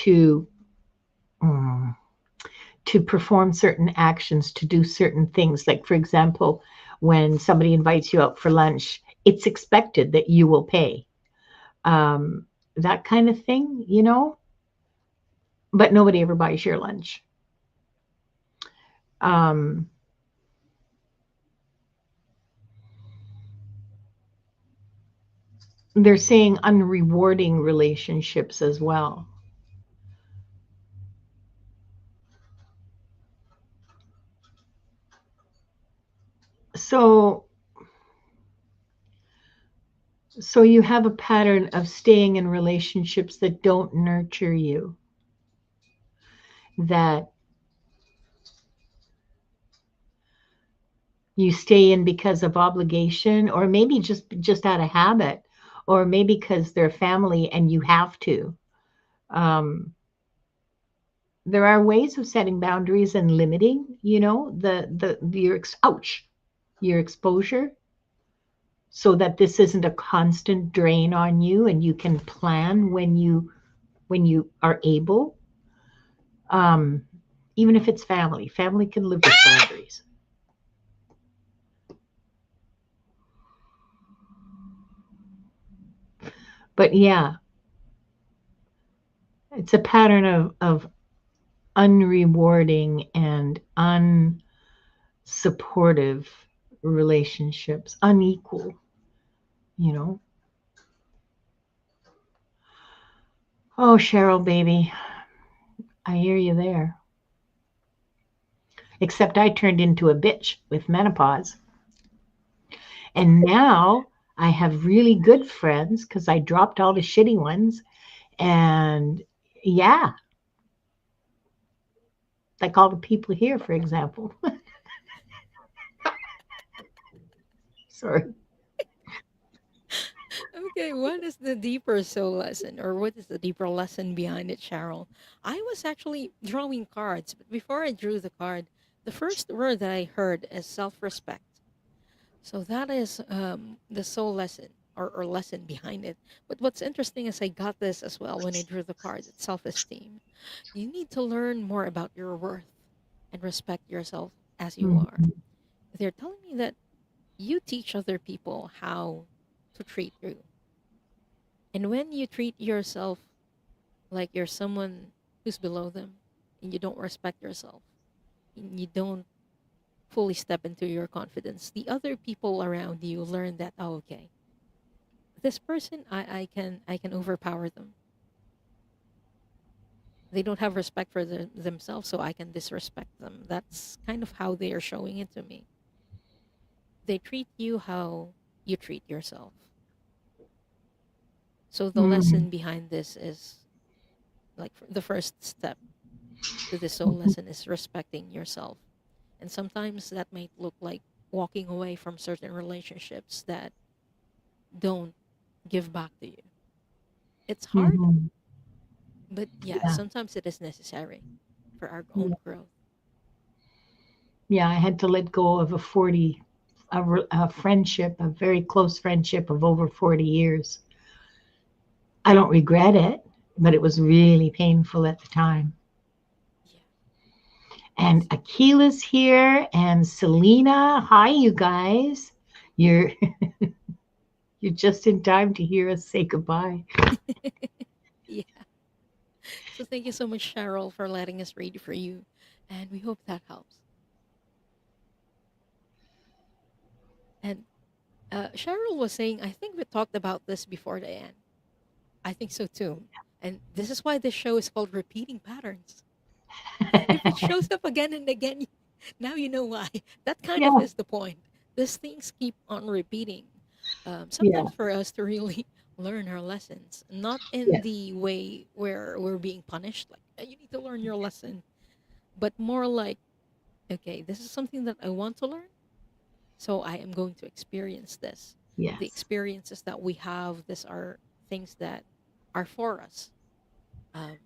um, to perform certain actions, to do certain things. Like, for example, when somebody invites you out for lunch, it's expected that you will pay. Um, that kind of thing, but nobody ever buys your lunch. Um, they're saying unrewarding relationships as well. So you have a pattern of staying in relationships that don't nurture you, that you stay in because of obligation, or maybe just out of habit, or maybe because they're family and you have to. Um, there are ways of setting boundaries and limiting, ouch, your exposure, so that this isn't a constant drain on you, and you can plan when you are able. Um, Even if it's family can live with boundaries. But yeah, it's a pattern of unrewarding and unsupportive relationships, unequal, you know. Oh, Cheryl, baby, I hear you there. Except I turned into a bitch with menopause. And now I have really good friends because I dropped all the shitty ones. And yeah, like all the people here, for example. Sorry. Okay, what is the deeper soul lesson, or what is the deeper lesson behind it, Cheryl? I was actually drawing cards, but before I drew the card, the first word that I heard is self respect. So that is the soul lesson, or lesson behind it. But what's interesting is I got this as well when I drew the card. It's self esteem. You need to learn more about your worth and respect yourself as you are. Mhm. They're telling me that you teach other people how to treat you. And when you treat yourself like you're someone who's below them, and you don't respect yourself, and you don't fully step into your confidence, the other people around you learn that, oh, okay, this person, I can overpower them. They don't have respect for themselves, so I can disrespect them. That's kind of how they are showing it to me. They treat you how you treat yourself. So the Mhm. lesson behind this is, like, the first step to this soul lesson is respecting yourself. And sometimes that might look like walking away from certain relationships that don't give back to you. It's hard, Mhm. but yeah, Yeah. sometimes it is necessary for our Yeah. own growth. Yeah. I had to let go of a friendship, a very close friendship of over 40 years. I don't regret it, but it was really painful at the time. Yeah. And Akila's here and Selena. Hi, you guys. You're you're just in time to hear us say goodbye. Yeah. So thank you so much, Cheryl, for letting us read for you. And we hope that helps. And Cheryl was saying, I think we talked about this before the end. I think so too. And this is why this show is called Repeating Patterns. If it shows up again and again, now you know why. That kind Yeah, of is the point. These things keep on repeating. yeah, Sometimes for us to really learn our lessons, not in yeah, the way where we're being punished, like, you need to learn your lesson," but more like, okay, this is something that I want to learn. So I am going to experience this. The yes, experiences that we have, these are things that are for us, um,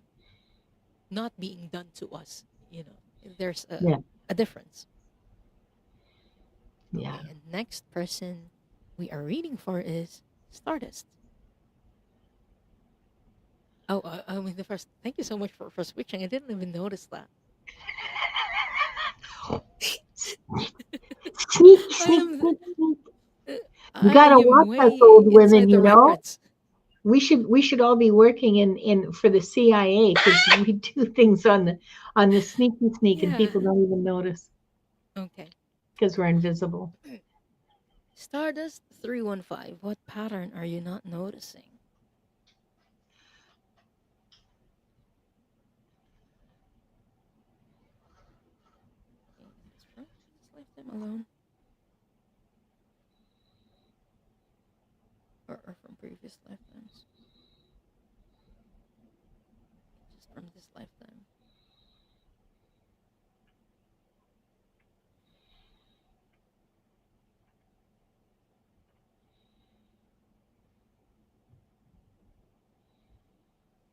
not being done to us. You know, there's yeah, a difference. yeah. Okay, and next person we are reading for is Stardust. Oh, I mean the first. Thank you so much for switching. I didn't even notice that. Sneak, I sneak, am sneak, sneak. uh, You I gotta am watch us, way old women. inside the records. We should all be working in for the CIA because we do things on the sneaky sneak, and Yeah. people don't even notice Okay. because we're invisible. Stardust 315. What pattern are you not noticing? Okay, is this from this lifetime alone, or from previous lifetimes? Just from this lifetime.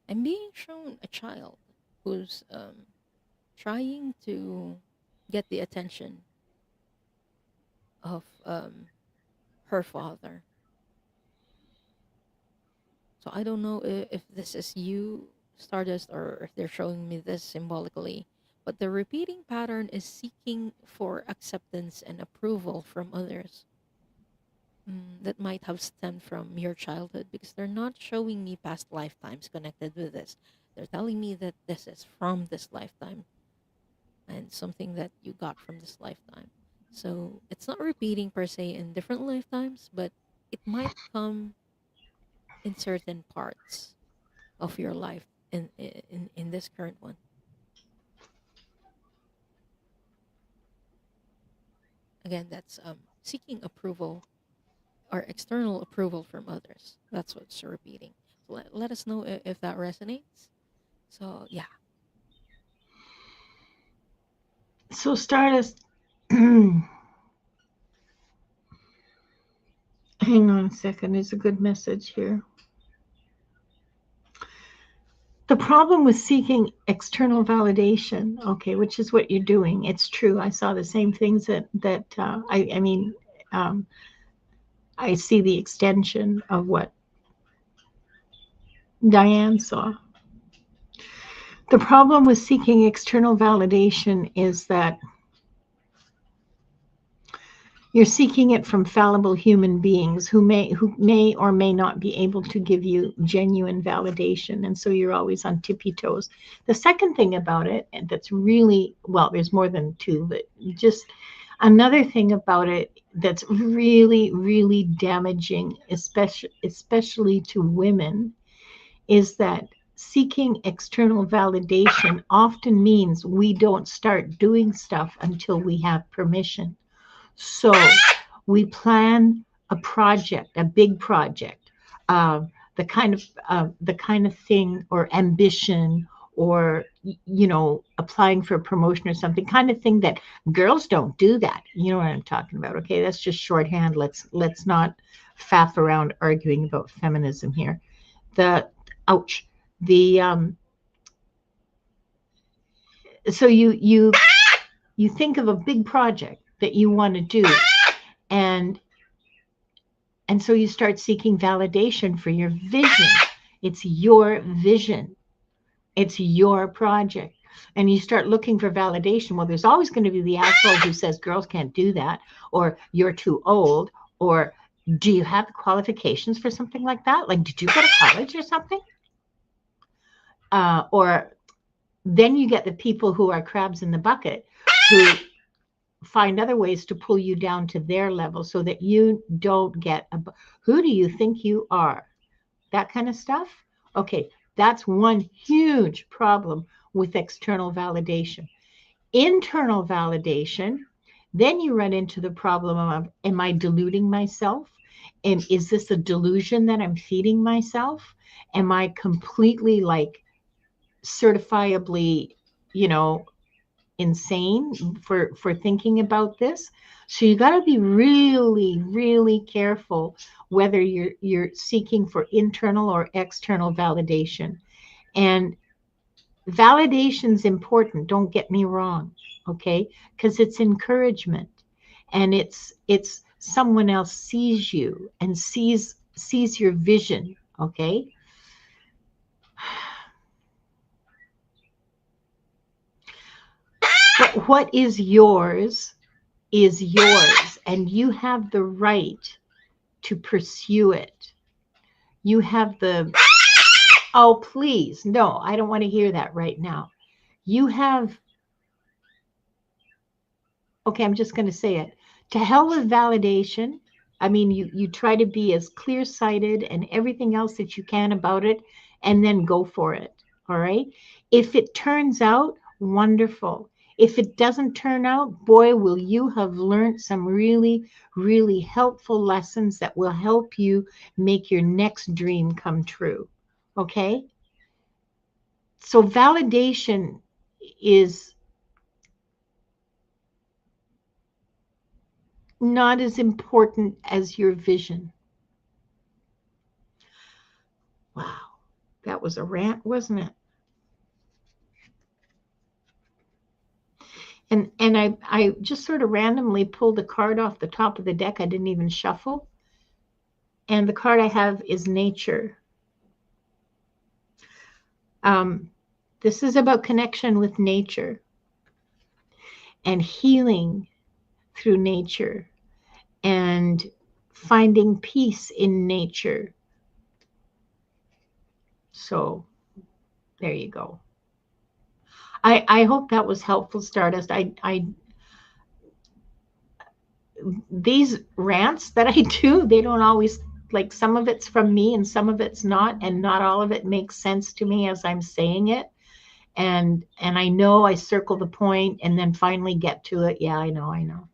I'm being shown a child who's trying to get the attention of her father. So I don't know if this is you, Stardust, or if they're showing me this symbolically. But the repeating pattern is seeking for acceptance and approval from others. That might have stemmed from your childhood because they're not showing me past lifetimes connected with this. They're telling me that this is from this lifetime and something that you got from this lifetime. So it's not repeating per se in different lifetimes, but it might come in certain parts of your life in this current one. Again, that's seeking approval or external approval from others. That's what's repeating. So let us know if that resonates. So yeah. So Stardust, hang on a second. There's a good message here. The problem with seeking external validation, okay, which is what you're doing. It's true. I saw the same things I mean, um, I see the extension of what Diane saw. The problem with seeking external validation is that you're seeking it from fallible human beings who may or may not be able to give you genuine validation, and so you're always on tippy toes. The second thing about it, and that's really, well, there's more than two, but just another thing about it that's really, really damaging, especially to women, is that seeking external validation often means we don't start doing stuff until we have permission. So we plan a project, a big project, uh, the kind of thing or ambition, or applying for a promotion or something, kind of thing that girls don't do. That, you know what I'm talking about? Okay, that's just shorthand. Let's not faff around arguing about feminism here. The ouch. The So you think of a big project that you want to do, and so you start seeking validation for your vision. It's your vision. It's your project. And you start looking for validation. Well, there's always going to be the asshole who says girls can't do that, or you're too old, or do you have the qualifications for something like that? Like, did you go to college or something? Or then you get the people who are crabs in the bucket who find other ways to pull you down to their level so that you don't get who do you think you are? That kind of stuff. Okay, that's one huge problem with external validation. Internal validation, then you run into the problem of, am I deluding myself? And is this a delusion that I'm feeding myself? Am I completely, like, certifiably, you know, insane for thinking about this? So you got to be really, really careful whether you're seeking for internal or external validation. And validation's important, don't get me wrong, okay? Because it's encouragement, and it's someone else sees you and sees your vision, okay? But what is yours, and you have the right to pursue it. You have the, oh, please, no, I don't want to hear that right now. You have, okay, I'm just going to say it. To hell with validation. I mean, you try to be as clear-sighted and everything else that you can about it, and then go for it, all right? If it turns out, wonderful. If it doesn't turn out, boy, will you have learned some really, really helpful lessons that will help you make your next dream come true, okay? So validation is not as important as your vision. Wow, That was a rant, wasn't it? And I just sort of randomly pulled a card off the top of the deck. I didn't even shuffle. And the card I have is nature. This is about connection with nature and healing through nature and finding peace in nature. So there you go. I hope that was helpful, Stardust. These rants that I do, they don't always, like, some of it's from me and some of it's not, and not all of it makes sense to me as I'm saying it. And I know I circle the point and then finally get to it. Yeah, I know.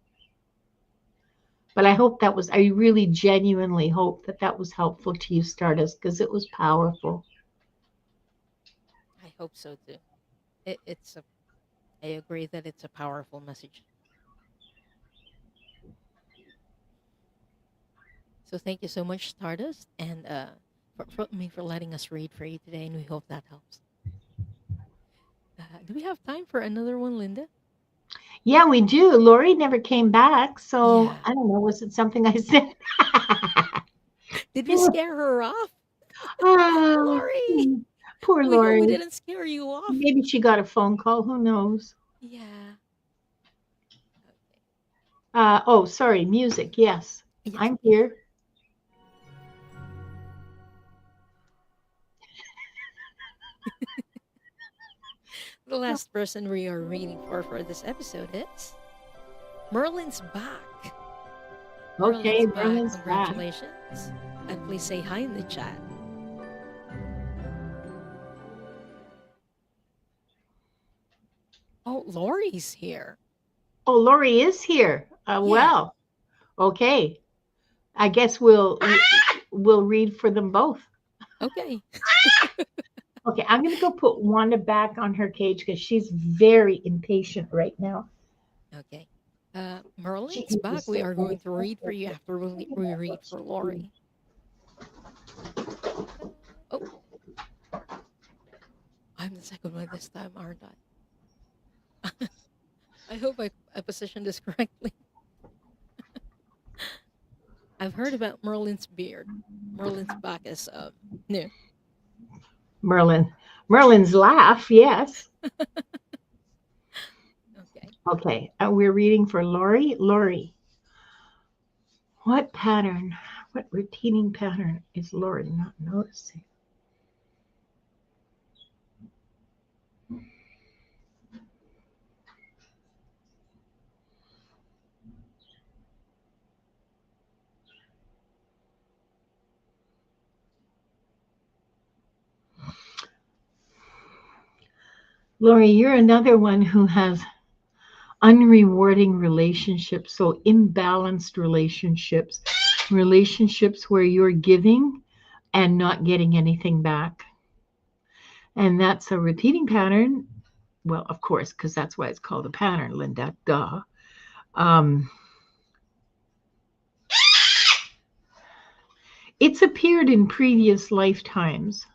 But I hope that was, I really genuinely hope that that was helpful to you, Stardust, because it was powerful. I hope so too. I agree that it's a powerful message. So thank you so much, Stardust, and for letting us read for you today, and we hope that helps. Do we have time for another one, Linda? Yeah, we do. Lori never came back, so Yeah. I don't know. Was it something I said? Did we scare her off? Ah, Lori! poor We hope we Lori. didn't scare you off. Maybe she got a phone call. Who knows? Yeah. Okay. Oh, sorry. Music. Yes, Yes, I'm please. here. The last person we are reading for this episode is Merlin's back. Okay, Merlin's back. Merlin's back. Congratulations. And please say hi in the chat. Oh, Lori's here. Oh, Lori is here. Yeah. Well, okay. I guess we'll read for them both. Okay. Okay, I'm gonna go put Wanda back on her cage because she's very impatient right now. Okay. She Merlin's can back. just We sit are right going to there. read for you after we read for Lori. Oh, I'm the second one this time, aren't I? I hope I positioned this correctly. I've heard about Merlin's beard. Merlin's back is new. Merlin's laugh, yes. Okay. Okay, we're reading for Lori. Lori, what pattern, what repeating pattern is Lori not noticing? Lori, you're another one who has unrewarding relationships, so imbalanced relationships, relationships where you're giving and not getting anything back. And that's a repeating pattern. Well, of course, because that's why it's called a pattern, Linda. Duh. Um, it's appeared in previous lifetimes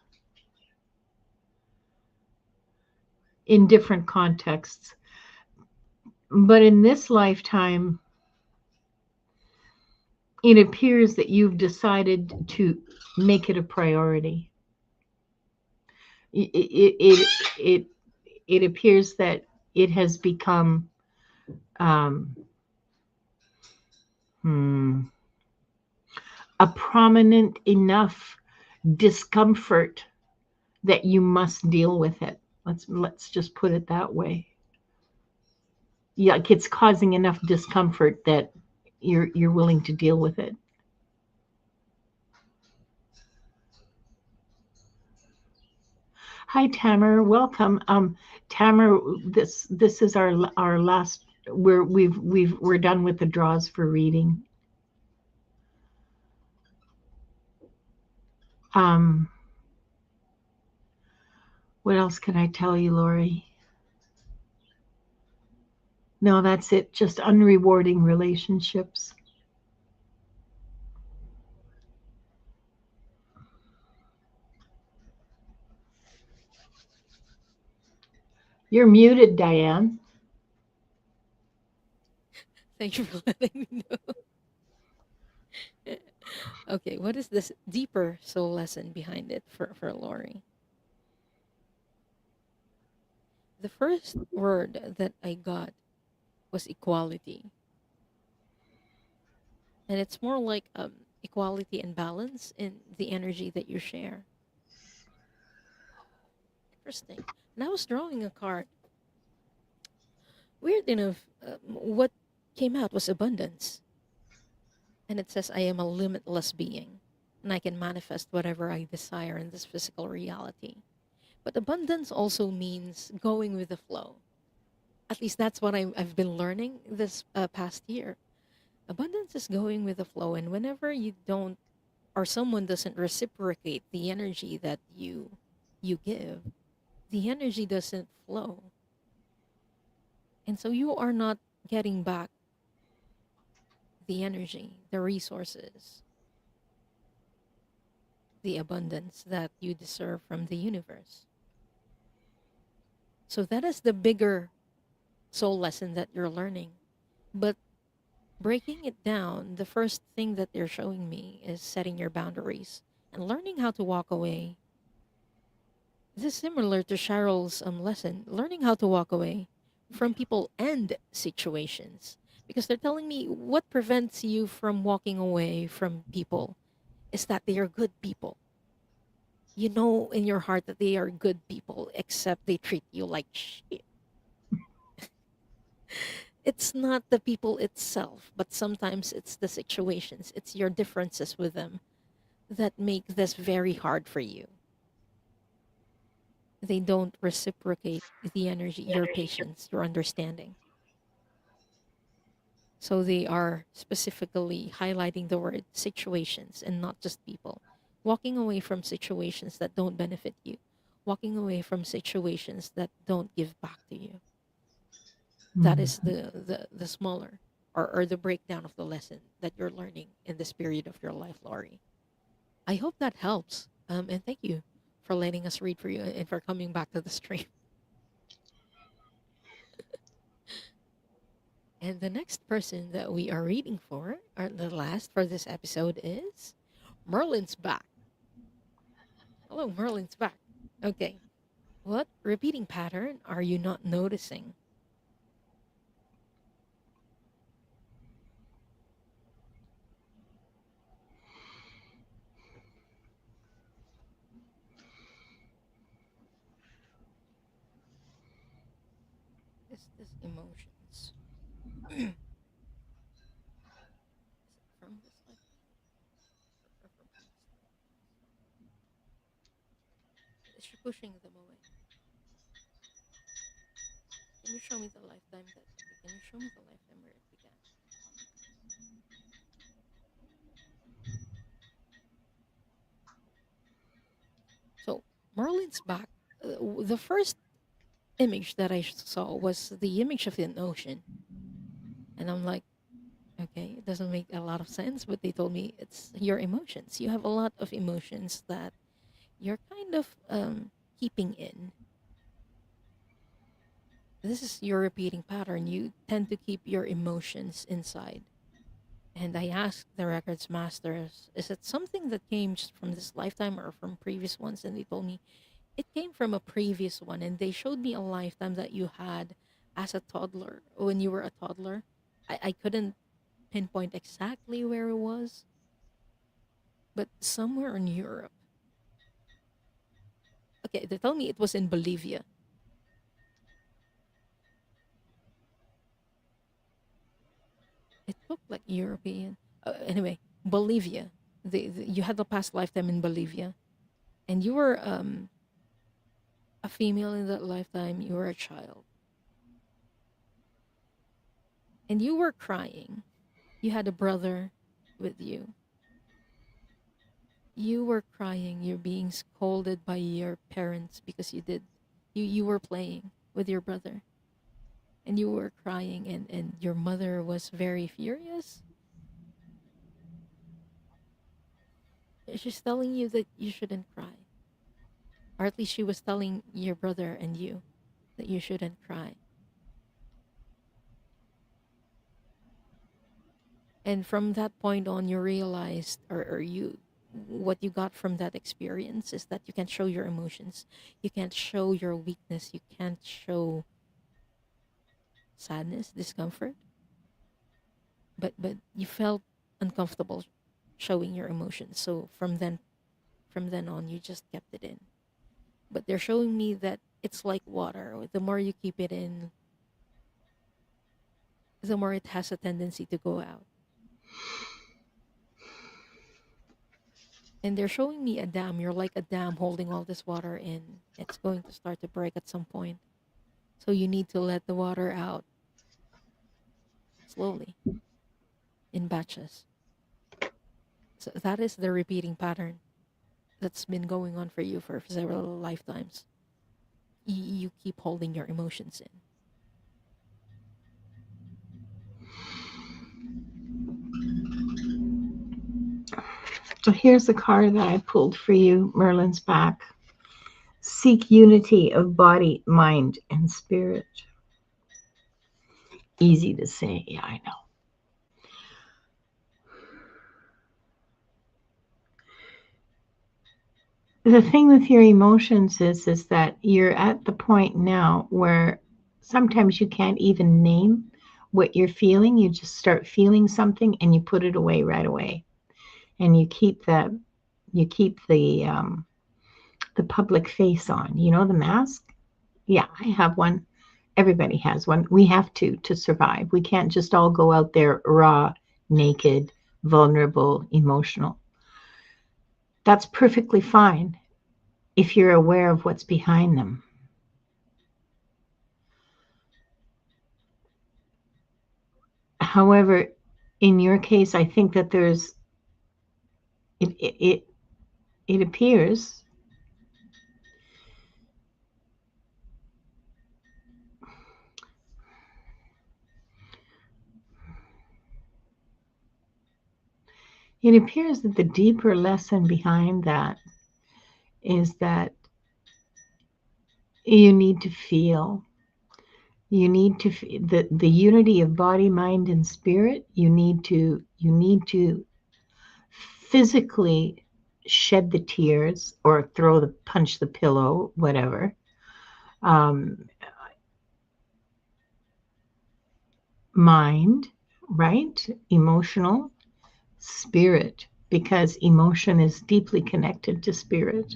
in different contexts. But in this lifetime, it appears that you've decided to make it a priority. It appears that it has become um, a prominent enough discomfort that you must deal with it. Let's just put it that way. Yeah, like it's causing enough discomfort that you're willing to deal with it. Hi, Tamer. Welcome. Tamer, this is our last. We're done with the draws for reading. What else can I tell you, Lori? No, that's it. Just unrewarding relationships. You're muted, Diane. Thank you for letting me know. Okay, what is this deeper soul lesson behind it for Lori? The first word that I got was equality, and it's more like equality and balance in the energy that you share. Interesting. And I was drawing a card. Weird enough, what came out was abundance, and it says, "I am a limitless being, and I can manifest whatever I desire in this physical reality." But abundance also means going with the flow. At least that's what I've been learning this past year. Abundance is going with the flow, and whenever you don't, or someone doesn't reciprocate the energy that you give, the energy doesn't flow, and so you are not getting back the energy, the resources, the abundance that you deserve from the universe. So that is the bigger soul lesson that you're learning. But breaking it down, the first thing that they're showing me is setting your boundaries and learning how to walk away. This is similar to Cheryl's lesson, learning how to walk away from people and situations. Because they're telling me what prevents you from walking away from people is that they are good people. You know in your heart that they are good people, except they treat you like shit. It's not the people itself, but sometimes it's the situations, it's your differences with them that make this very hard for you. They don't reciprocate the energy, your patience, your understanding. So they are specifically highlighting the word situations and not just people. Walking away from situations that don't benefit you, walking away from situations that don't give back to you. That is Mhm. the smaller or the breakdown of the lesson that you're learning in this period of your life, Laurie. I hope that helps. And thank you for letting us read for you and for coming back to the stream. And the next person that we are reading for, or the last for this episode, is Merlin's back. Hello, Merlin's back. Okay. What repeating pattern are you not noticing? Is this emotions? Is it from this lifetime or from past lifetimes? Is she pushing them away? Can you show me the lifetime that? Can you show me the lifetime where it began? So Merlin's back. The first image that I saw was the image of an ocean, and I'm like, okay, it doesn't make a lot of sense. But they told me it's your emotions. You have a lot of emotions that you're kind of keeping in. This is your repeating pattern. You tend to keep your emotions inside. And I asked the records masters, is it something that came just from this lifetime or from previous ones? And they told me it came from a previous one. And they showed me a lifetime that you had as a toddler, when you were a toddler. I couldn't pinpoint exactly where it was, but somewhere in Europe. Okay, they told me it was in Bolivia. It looked like European. Anyway, Bolivia. You had a past lifetime in Bolivia, and you were a female in that lifetime. You were a child, and you were crying. You had a brother with you. You were crying. You're being scolded by your parents because you were playing with your brother, and you were crying, and your mother was very furious. She's telling you that you shouldn't cry, or at least she was telling your brother and you that you shouldn't cry. And from that point on, you realized, or you, what you got from that experience is that you can't show your emotions. You can't show your weakness. You can't show sadness, discomfort. But you felt uncomfortable showing your emotions. So from then on, you just kept it in. But they're showing me that it's like water. The more you keep it in, the more it has a tendency to go out. And they're showing me a dam. You're like a dam holding all this water in. It's going to start to break at some point. So you need to let the water out slowly in batches. So that is the repeating pattern that's been going on for you for several lifetimes. You keep holding your emotions in. So here's the card that I pulled for you, Merlin's back. Seek unity of body, mind, and spirit. Easy to say, yeah, I know. The thing with your emotions is that you're at the point now where sometimes you can't even name what you're feeling. You just start feeling something and you put it away right away, and you keep the public face on. You know, the mask. Yeah, I have one. Everybody has one. We have to survive. We can't just all go out there raw, naked, vulnerable, emotional. That's perfectly fine if you're aware of what's behind them. However, in your case, I think that it it it, it appears it appears that the deeper lesson behind that is that you need to feel. You need to the unity of body, mind, and spirit. You need to physically shed the tears or punch the pillow, whatever. Um, Mind, right? Emotional, spirit, because emotion is deeply connected to spirit.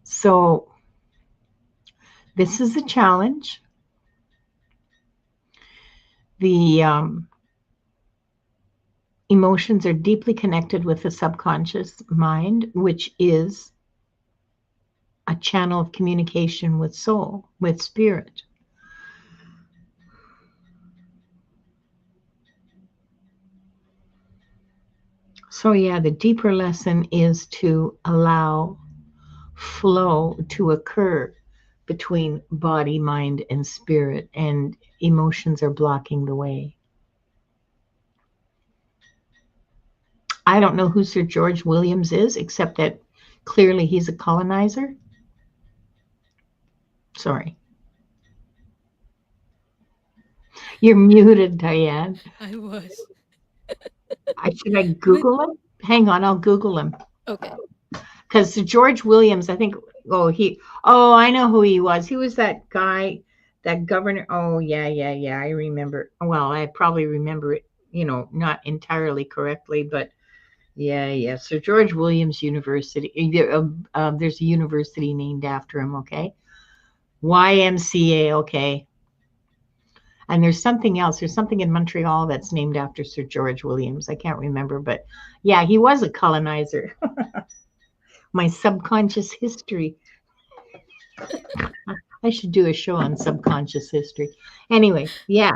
So this is a challenge. The emotions are deeply connected with the subconscious mind, which is a channel of communication with soul, with spirit. So, yeah, the deeper lesson is to allow flow to occur between body, mind, and spirit, and emotions are blocking the way. I don't know who Sir George Williams is, except that clearly he's a colonizer. Sorry. You're muted, Diane. I was. Should I But Google him? Hang on, I'll Google him. okay. Because George Williams, I think, I know who he was. He was that guy, that governor. Oh, yeah, yeah, yeah. I remember. Well, I probably remember it, not entirely correctly, but yeah, yeah. So George Williams University, there's a university named after him, okay? YMCA, okay. And there's something else. There's something in Montreal that's named after Sir George Williams. I can't remember, but yeah, he was a colonizer. My subconscious history. I should do a show on subconscious history. Anyway, yeah.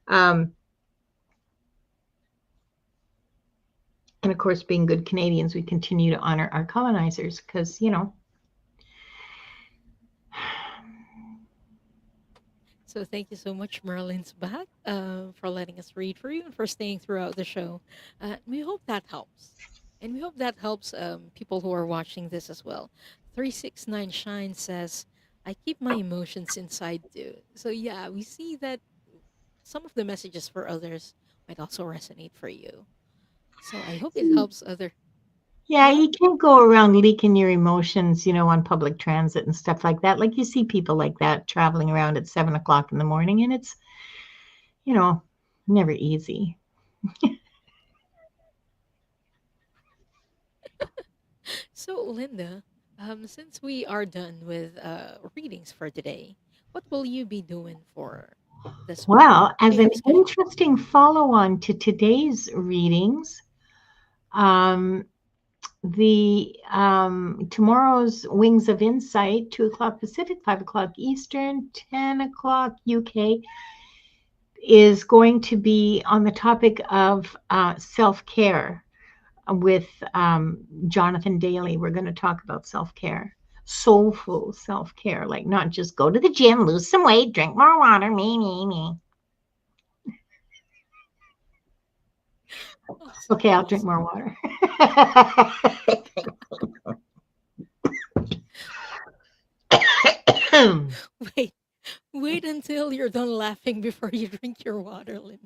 Um, and of course, being good Canadians, we continue to honor our colonizers because, So thank you so much, Merlin's back, for letting us read for you and for staying throughout the show. We hope that helps. And we hope that helps people who are watching this as well. 369 Shine says, I keep my emotions inside too. So yeah, we see that some of the messages for others might also resonate for you. So I hope it helps other. Yeah, Yeah. you can't go around leaking your emotions, on public transit and stuff like that. Like you see people like that traveling around at 7 o'clock in the morning, and it's, you know, never easy. So Linda, since we are done with readings for today, what will you be doing for this week? Well, What do as you an have scheduled? interesting follow on to today's readings, um, the tomorrow's Wings of Insight, 2 o'clock Pacific, 5 o'clock Eastern, 10 o'clock UK, is going to be on the topic of self care with Jonathan Daly. We're going to talk about self care, soulful self care, like not just go to the gym, lose some weight, drink more water, me. Awesome, Okay, I'll drink awesome. more water. Wait, wait until you're done laughing before you drink your water, Linda.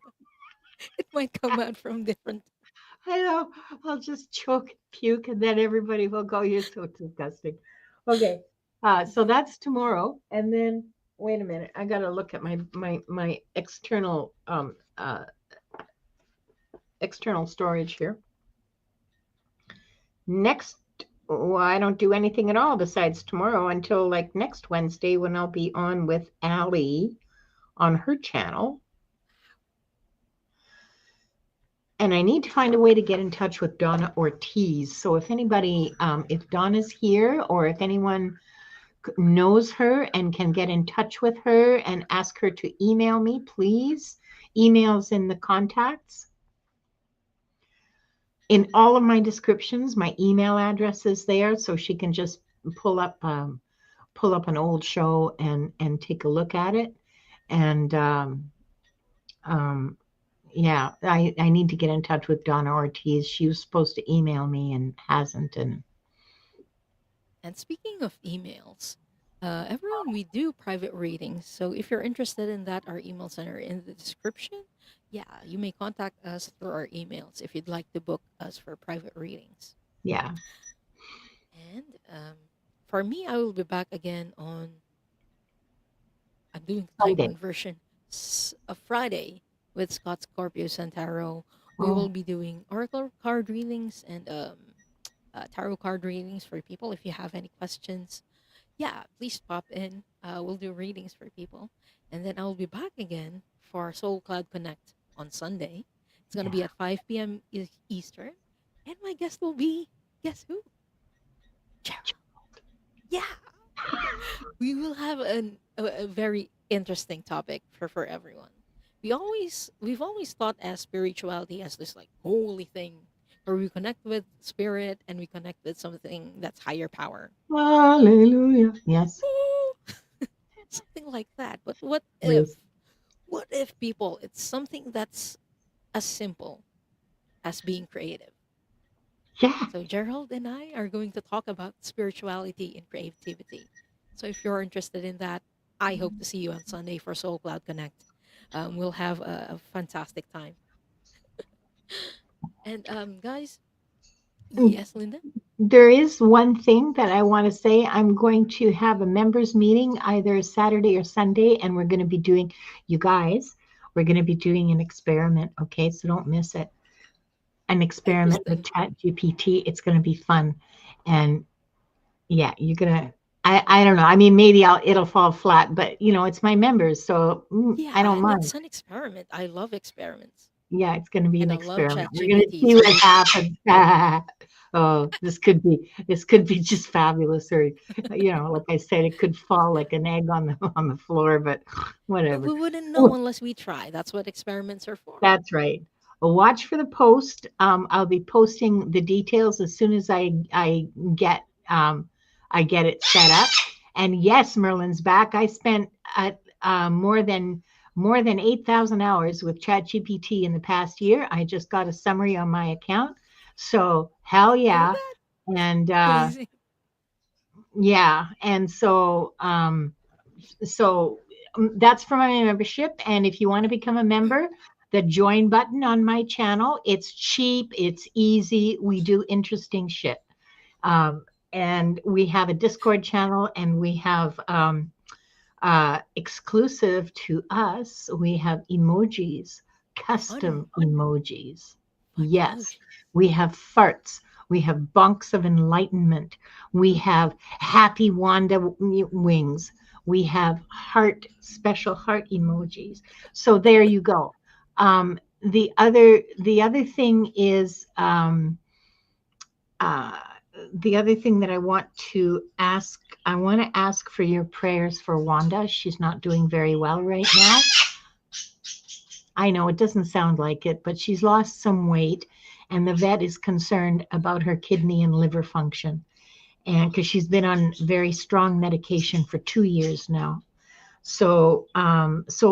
It might come out from different. I know. I'll just choke and puke, and then everybody will go, "You're so disgusting." Okay. So that's tomorrow. And then wait a minute. I gotta look at my external storage here. Next, well, I don't do anything at all besides tomorrow until like next Wednesday when I'll be on with Allie on her channel. And I need to find a way to get in touch with Donna Ortiz. So if anybody, if Donna's here or if anyone knows her and can get in touch with her and ask her to email me, please. Emails in the contacts. In all of my descriptions, my email address is there, so she can just pull up an old show and take a look at it. And um, yeah, I need to get in touch with Donna Ortiz. She was supposed to email me and hasn't. And And speaking of emails, everyone, we do private readings. So if you're interested in that, our emails are in the description. Yeah, you may contact us through our emails if you'd like to book us for private readings. yeah, And for me, I will be back again on, I'm doing the time Sunday. conversion, a Friday with Scott Scorpio Santaro. We will Oh, be doing oracle card readings and tarot card readings for people. If you have any questions, yeah, please pop in. We'll do readings for people. And then I'll be back again for Soul Cloud Connect on Sunday. It's going to be yeah. at 5 p.m. Eastern. And my guest will be, guess who? Gerald. Yeah, we will have a very interesting topic for everyone. We've always thought as spirituality as this like holy thing where we connect with spirit and we connect with something that's higher power. Hallelujah. Yes, Ooh, something like that. But please. what if people it's something that's as simple as being creative? Yeah. So Gerald and I are going to talk about spirituality and creativity. So if you're interested in that, I hope to see you on Sunday for Soul Cloud Connect. We'll have a fantastic time. And guys, yes, Linda. There is one thing that I want to say. I'm going to have a members meeting either Saturday or Sunday, and we're going to be doing, you guys, we're going to be doing an experiment. Okay, so don't miss it. An experiment with Interesting. Chat GPT. It's going to be fun, and yeah, you're gonna. I don't know. I mean, maybe it'll fall flat, but it's my members, so I Yeah, don't and mind. it's an experiment. I love experiments, Yeah, it's going to be an and I love experiment. We're going to ChatGPT. see So what we'll happens. Oh, this could be just fabulous, or like I said, it could fall like an egg on the floor, but whatever. we wouldn't know Oh, unless we try. That's what experiments are for. that's right. Well, watch for the post. I'll be posting the details as soon as get I get it set up. And yes, Merlin's back. I spent more than 8,000 hours with ChatGPT in the past year. I just got a summary on my account. So hell Oh, yeah. that's And amazing. Yeah, and that's for my membership. And if you want to become a member, the join button on my channel, it's cheap, it's easy. We do interesting shit. Um, and we have a Discord channel, and we have exclusive to us, we have emojis, Fun, custom emojis. fun Yes, emoji. we have farts. We have bonks of enlightenment. We have happy Wanda wings. We have heart, special heart emojis. So there you go. The other thing is uh, the other thing that I want to ask for your prayers for Wanda. She's not doing very well right now. I know it doesn't sound like it, but she's lost some weight, and the vet is concerned about her kidney and liver function. And because she's been on very strong medication for 2 years now. So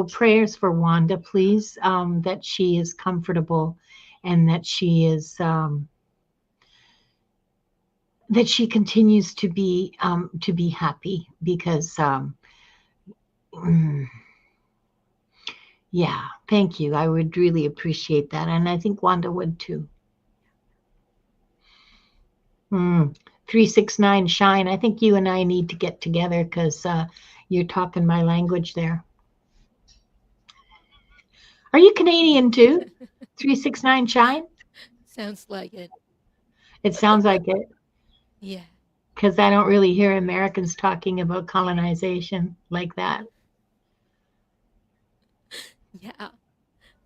prayers for Wanda, please, that she is comfortable and that she continues to be happy because mm, yeah, thank you. I would really appreciate that, and I think Wanda would too. 369 Shine. I think you and I need to get together because you're talking my language there. Are you Canadian too? 369 Shine. Sounds like it. It sounds like it Yeah. because I don't really hear Americans talking about colonization like that. Yeah.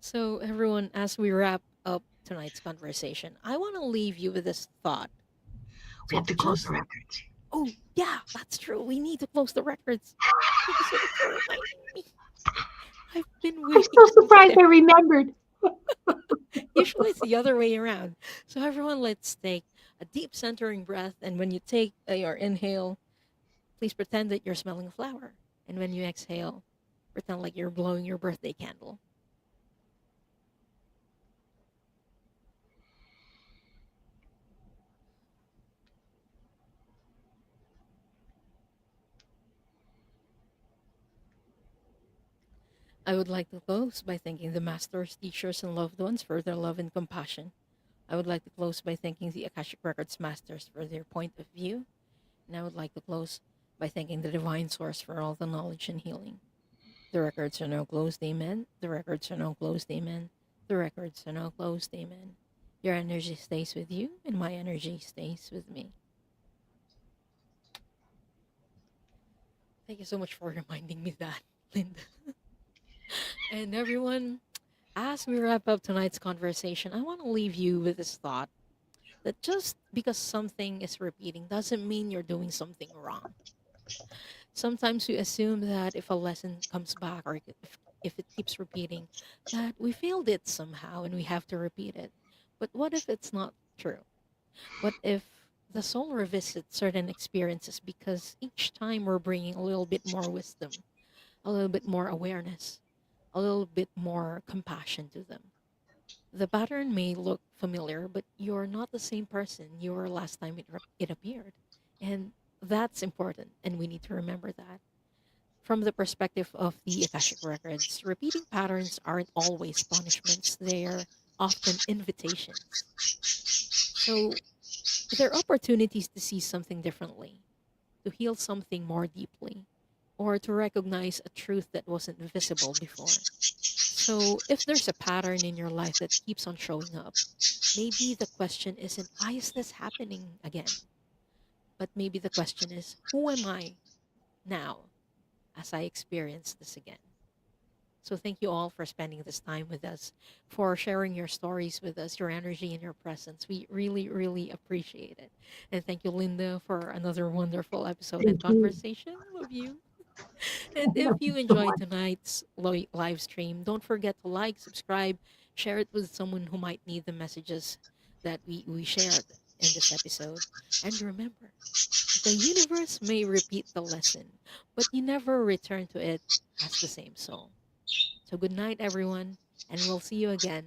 So, everyone, as we wrap up tonight's conversation, I want to leave you with this thought. We So, have to close the just, records. oh, yeah, that's true. We need to close the records. Thank you so much for reminding me. I've been I'm waiting so to go surprised there. I remembered. Usually it's the other way around. So, everyone, let's take a deep centering breath. And when you take your inhale, please pretend that you're smelling a flower. And when you exhale, pretend like you're blowing your birthday candle. I would like to close by thanking the masters, teachers, and loved ones for their love and compassion. I would like to close by thanking the Akashic Records masters for their point of view. And I would like to close by thanking the divine source for all the knowledge and healing. The records are now closed, amen. The records are now closed, amen. The records are now closed, amen. Your energy stays with you, and my energy stays with me. Thank you so much for reminding me that, Linda. And everyone, as we wrap up tonight's conversation, I want to leave you with this thought that just because something is repeating doesn't mean you're doing something wrong. Sometimes we assume that if a lesson comes back or if it keeps repeating, that we failed it somehow and we have to repeat it. But what if it's not true? What if the soul revisits certain experiences because each time we're bringing a little bit more wisdom, a little bit more awareness, a little bit more compassion to them? The pattern may look familiar, but you're not the same person you were last time it appeared. And that's important, and we need to remember that. From the perspective of the Akashic Records, repeating patterns aren't always punishments, they're often invitations. So they're opportunities to see something differently, to heal something more deeply, or to recognize a truth that wasn't visible before. So if there's a pattern in your life that keeps on showing up, maybe the question isn't, why is this happening again? But maybe the question is, who am I now as I experience this again? So thank you all for spending this time with us, for sharing your stories with us, your energy and your presence. We really, really appreciate it. And thank you, Linda, for another wonderful episode and Thank you conversation. Love you. And if you so enjoyed much. tonight's live stream, don't forget to like, subscribe, share it with someone who might need the messages that we shared in this episode. And remember, the universe may repeat the lesson, but you never return to it as the same soul. So good night, everyone, and we'll see you again